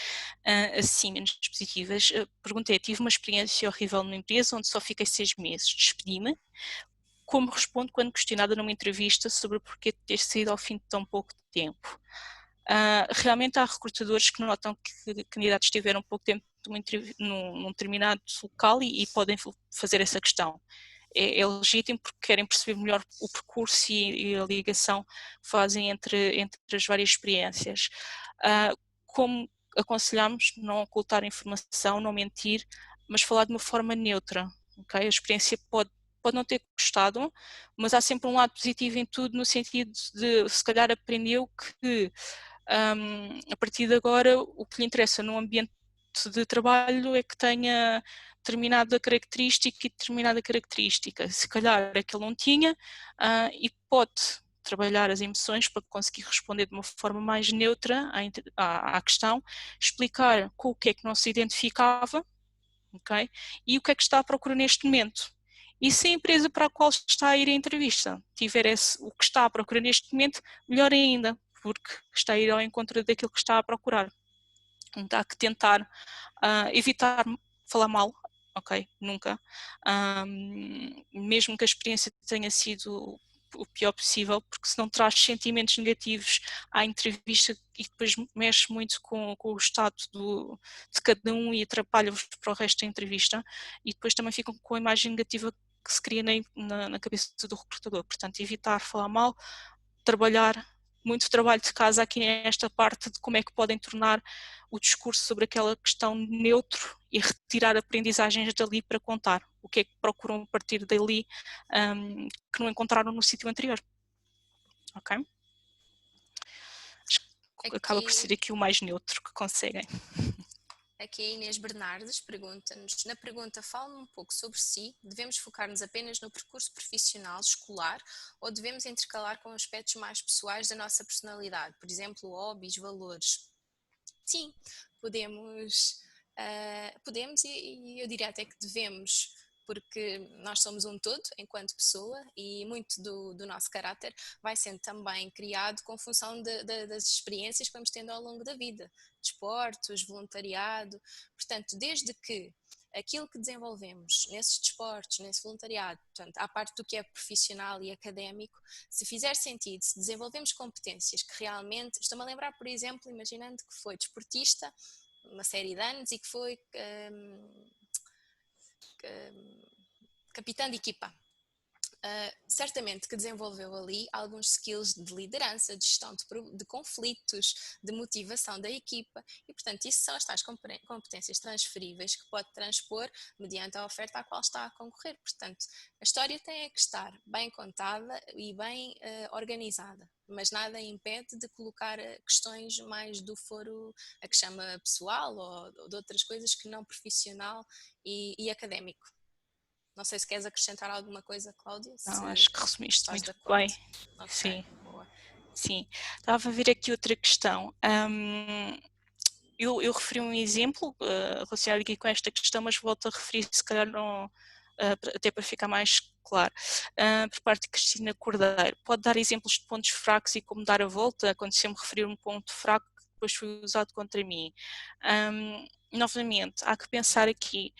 assim menos positivas. A pergunta é: tive uma experiência horrível numa empresa onde só fiquei 6 meses, despedi-me. Como respondo quando questionada numa entrevista sobre o porquê de ter saído ao fim de tão pouco tempo? Realmente há recrutadores que notam que candidatos tiveram pouco tempo num determinado local e podem fazer essa questão. É legítimo porque querem perceber melhor o percurso e a ligação que fazem entre as várias experiências. Como aconselhamos, não ocultar informação, não mentir, mas falar de uma forma neutra. Okay? A experiência pode não ter gostado, mas há sempre um lado positivo em tudo, no sentido de se calhar aprendeu que a partir de agora o que lhe interessa num ambiente de trabalho é que tenha determinada característica e determinada característica. Se calhar é que ele não tinha e pode trabalhar as emoções para conseguir responder de uma forma mais neutra à questão, explicar com o que é que não se identificava, okay? E o que é que está à procura neste momento. E se a empresa para a qual está a ir à entrevista tiver o que está à procura neste momento, melhor ainda, porque está a ir ao encontro daquilo que está a procurar. Então há que tentar evitar falar mal, ok? Nunca. Mesmo que a experiência tenha sido o pior possível, porque senão traz sentimentos negativos à entrevista e depois mexe muito com o estado de cada um e atrapalha-vos para o resto da entrevista, e depois também ficam com a imagem negativa que se cria na cabeça do recrutador. Portanto, evitar falar mal, trabalhar, muito trabalho de casa aqui nesta parte de como é que podem tornar o discurso sobre aquela questão neutro e retirar aprendizagens dali para contar. O que é que procuram a partir dali que não encontraram no sítio anterior. Ok? Acho que acaba por ser aqui o mais neutro que conseguem. Aqui a Inês Bernardes pergunta-nos, na pergunta fala-me um pouco sobre si, devemos focar-nos apenas no percurso profissional, escolar, ou devemos intercalar com aspectos mais pessoais da nossa personalidade, por exemplo, hobbies, valores? Sim, podemos e eu diria até que devemos, porque nós somos um todo enquanto pessoa e muito do nosso caráter vai sendo também criado com função das experiências que vamos tendo ao longo da vida, desportos, voluntariado, portanto, desde que aquilo que desenvolvemos nesses desportos, nesse voluntariado, portanto, à parte do que é profissional e académico, se fizer sentido, se desenvolvemos competências que realmente, estou-me a lembrar, por exemplo, imaginando que foi desportista uma série de anos e que foi capitã de equipa. Certamente que desenvolveu ali alguns skills de liderança, de gestão de conflitos, de motivação da equipa e, portanto, isso são as tais competências transferíveis que pode transpor mediante a oferta à qual está a concorrer. Portanto, a história tem que estar bem contada e bem organizada, mas nada impede de colocar questões mais do foro a que chama pessoal ou de outras coisas que não profissional e académico. Não sei se queres acrescentar alguma coisa, Cláudia. Não, acho que resumiste Estás muito de acordo? bem. Ok, Sim, boa. sim. Estava a ver aqui outra questão. Eu referi um exemplo relacionado aqui com esta questão, mas volto a referir, se calhar não, até para ficar mais claro. Por parte de Cristina Cordeiro, pode dar exemplos de pontos fracos e como dar a volta? Aconteceu-me referir um ponto fraco que depois foi usado contra mim. Novamente, há que pensar aqui,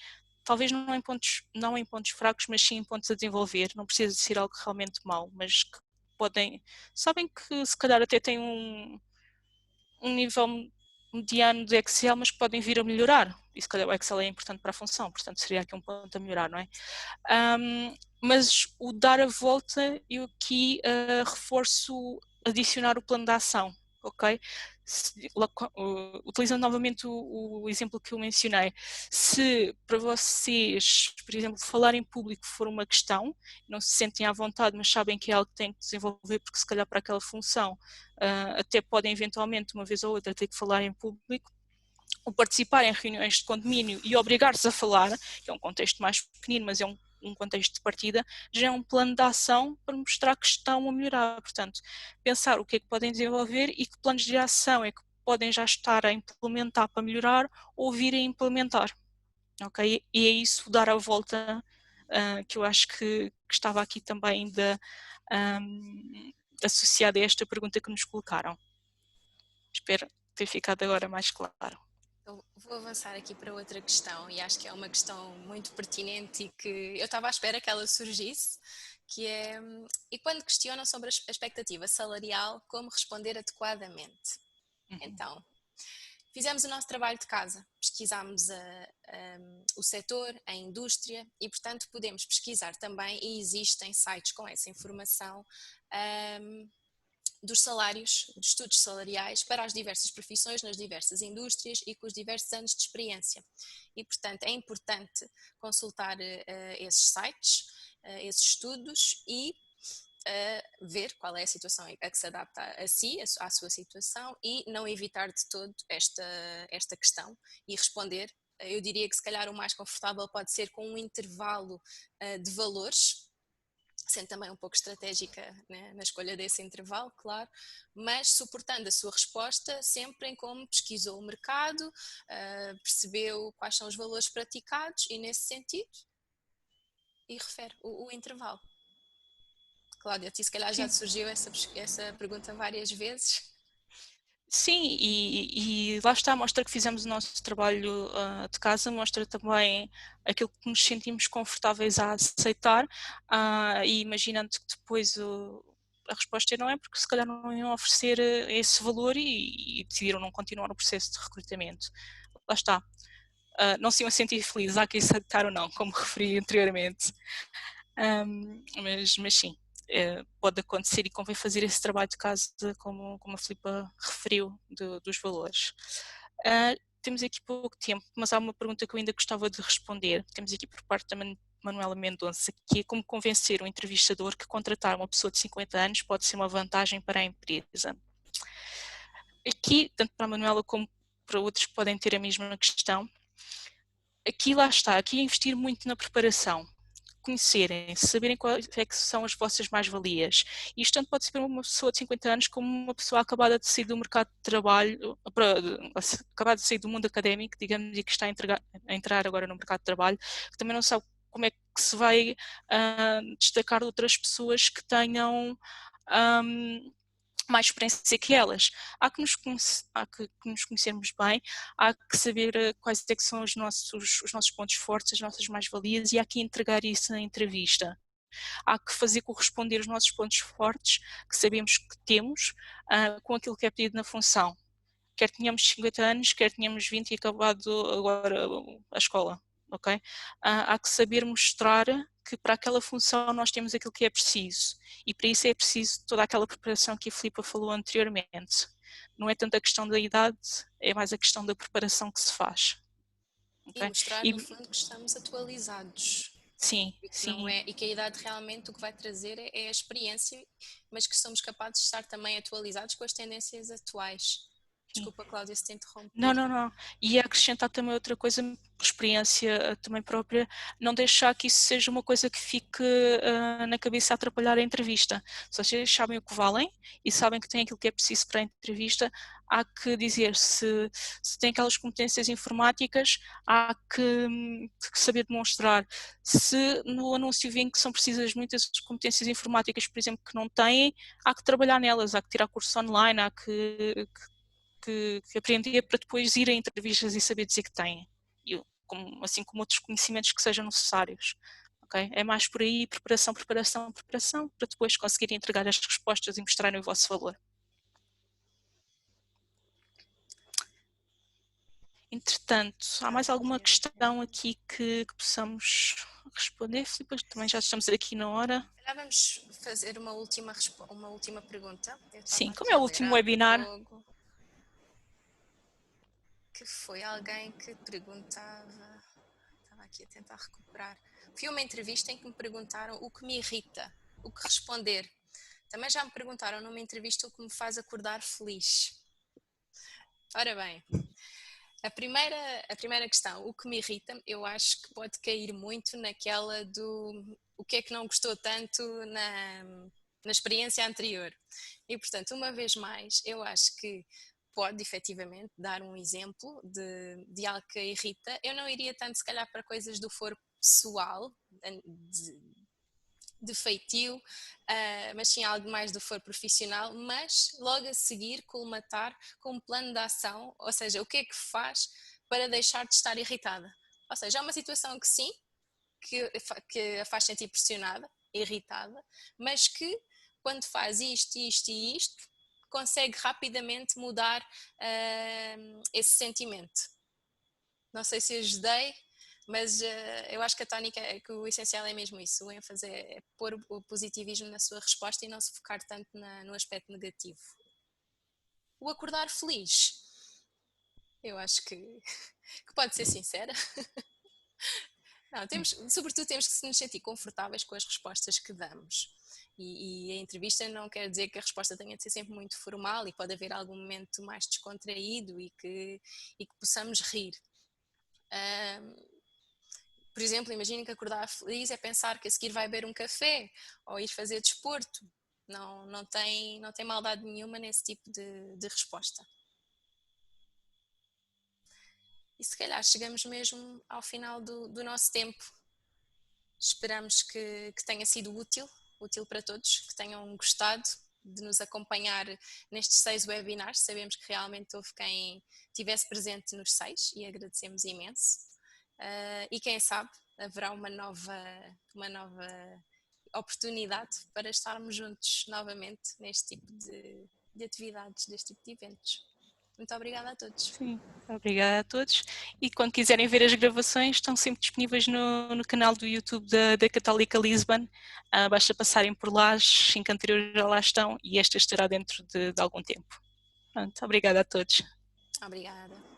talvez não em pontos fracos, mas sim em pontos a desenvolver. Não precisa de ser algo realmente mau, mas que sabem que se calhar até têm um nível mediano de Excel, mas que podem vir a melhorar. E se calhar o Excel é importante para a função, portanto seria aqui um ponto a melhorar, não é? Mas o dar a volta, eu aqui reforço adicionar o plano de ação, ok? Utilizando novamente o exemplo que eu mencionei, se para vocês, por exemplo, falar em público for uma questão, não se sentem à vontade, mas sabem que é algo que têm que desenvolver, porque se calhar para aquela função até podem eventualmente, uma vez ou outra, ter que falar em público, ou participar em reuniões de condomínio e obrigar-se a falar, que é um contexto mais pequenino, mas é um contexto de partida, já é um plano de ação para mostrar que estão a melhorar. Portanto, pensar o que é que podem desenvolver e que planos de ação é que podem já estar a implementar para melhorar ou vir a implementar. Okay? E é isso, dar a volta, que eu acho que estava aqui também associada a esta pergunta que nos colocaram. Espero ter ficado agora mais claro. Eu vou avançar aqui para outra questão e acho que é uma questão muito pertinente e que eu estava à espera que ela surgisse, que é, e quando questionam sobre a expectativa salarial, como responder adequadamente? Então, fizemos o nosso trabalho de casa, pesquisámos o setor, a indústria e, portanto, podemos pesquisar também e existem sites com essa informação dos salários, dos estudos salariais para as diversas profissões nas diversas indústrias e com os diversos anos de experiência. E, portanto, é importante consultar esses sites, esses estudos e ver qual é a situação a que se adapta a si, à sua situação e não evitar de todo esta questão e responder. Eu diria que se calhar o mais confortável pode ser com um intervalo de valores, sendo também um pouco estratégica, né, na escolha desse intervalo, claro, mas suportando a sua resposta sempre em como pesquisou o mercado, percebeu quais são os valores praticados e nesse sentido, e refere o intervalo. Cláudia, a ti se calhar já te surgiu essa pergunta várias vezes. Sim, e lá está, mostra que fizemos o nosso trabalho de casa, mostra também aquilo que nos sentimos confortáveis a aceitar e imaginando que depois a resposta não é porque se calhar não iam oferecer esse valor e decidiram não continuar o processo de recrutamento. Lá está, não se iam sentir felizes, há que aceitar ou não, como referi anteriormente. Mas sim, pode acontecer e convém fazer esse trabalho de casa, como a Filipa referiu, dos valores. Temos aqui pouco tempo, mas há uma pergunta que eu ainda gostava de responder. Temos aqui por parte da Manuela Mendonça, que é como convencer um entrevistador que contratar uma pessoa de 50 anos pode ser uma vantagem para a empresa. Aqui, tanto para a Manuela como para outros que podem ter a mesma questão. Aqui lá está, aqui é investir muito na preparação. Conhecerem-se, saberem quais é que são as vossas mais-valias. Isto tanto pode ser para uma pessoa de 50 anos como uma pessoa acabada de sair do mercado de trabalho, acabada de sair do mundo académico, digamos, e que está a entrar agora no mercado de trabalho, que também não sabe como é que se vai destacar de outras pessoas que tenham mais experiência que elas. Há que nos conhecermos bem, há que saber quais é que são os nossos pontos fortes, as nossas mais-valias, e há que entregar isso na entrevista. Há que fazer corresponder os nossos pontos fortes, que sabemos que temos, com aquilo que é pedido na função. Quer tenhamos 50 anos, quer tenhamos 20 e acabado agora a escola, ok? Há que saber mostrar que para aquela função nós temos aquilo que é preciso, e para isso é preciso toda aquela preparação que a Filipa falou anteriormente. Não é tanto a questão da idade, é mais a questão da preparação que se faz. E Okay? mostrar, no fundo, que estamos atualizados. Sim, E que, não sim. é, e que a idade realmente o que vai trazer é a experiência, mas que somos capazes de estar também atualizados com as tendências atuais. Sim. Desculpa, Cláudia, se te Não, interrompi. não, não. E acrescentar também outra coisa, experiência também própria, não deixar que isso seja uma coisa que fique na cabeça a atrapalhar a entrevista. Se vocês sabem o que valem e sabem que têm aquilo que é preciso para a entrevista, há que dizer se têm aquelas competências informáticas, há que saber demonstrar. Se no anúncio vêem que são precisas muitas competências informáticas, por exemplo, que não têm, há que trabalhar nelas, há que tirar curso online, há que aprender para depois ir a entrevistas e saber dizer que têm, assim como outros conhecimentos que sejam necessários. Okay? É mais por aí, preparação, preparação, preparação, para depois conseguirem entregar as respostas e mostrarem o vosso valor. Entretanto, há mais alguma questão aqui que possamos responder? Depois também já estamos aqui na hora. Já vamos fazer uma última pergunta. Eu estava Sim, como é aqui o a ler último há webinar. pouco que foi alguém que perguntava. Estava aqui a tentar recuperar. Vi uma entrevista em que me perguntaram o que me irrita, o que responder. Também já me perguntaram numa entrevista o que me faz acordar feliz. Ora bem, a primeira questão, o que me irrita, eu acho que pode cair muito naquela do o que é que não gostou tanto na experiência anterior. E, portanto, uma vez mais, eu acho que pode efetivamente dar um exemplo de algo que a irrita. Eu não iria tanto, se calhar, para coisas do foro pessoal, de feitio, mas sim algo mais do foro profissional, mas logo a seguir colmatar com um plano de ação, ou seja, o que é que faz para deixar de estar irritada. Ou seja, é uma situação que sim, que a faz sentir pressionada, irritada, mas que quando faz isto, isto e isto, consegue rapidamente mudar esse sentimento. Não sei se ajudei, mas eu acho que a tónica é que o essencial é mesmo isso, o ênfase é pôr o positivismo na sua resposta e não se focar tanto no aspecto negativo. O acordar feliz, eu acho que pode ser sincera. Não, sobretudo temos que nos sentir confortáveis com as respostas que damos. E a entrevista não quer dizer que a resposta tenha de ser sempre muito formal e pode haver algum momento mais descontraído e que possamos rir. Por exemplo, imaginem que acordar feliz é pensar que a seguir vai beber um café ou ir fazer desporto. Não tem maldade nenhuma nesse tipo de resposta. E se calhar chegamos mesmo ao final do nosso tempo. Esperamos que tenha sido útil para todos, que tenham gostado de nos acompanhar nestes 6 webinars. Sabemos que realmente houve quem estivesse presente nos 6 e agradecemos imenso. E quem sabe haverá uma nova oportunidade para estarmos juntos novamente neste tipo de atividades, deste tipo de eventos. Muito obrigada a todos. Sim, obrigada a todos. E quando quiserem ver as gravações, estão sempre disponíveis no canal do YouTube da Católica Lisbon. Basta passarem por lá, as 5 anteriores já lá estão e esta estará dentro de algum tempo. Pronto, obrigada a todos. Obrigada.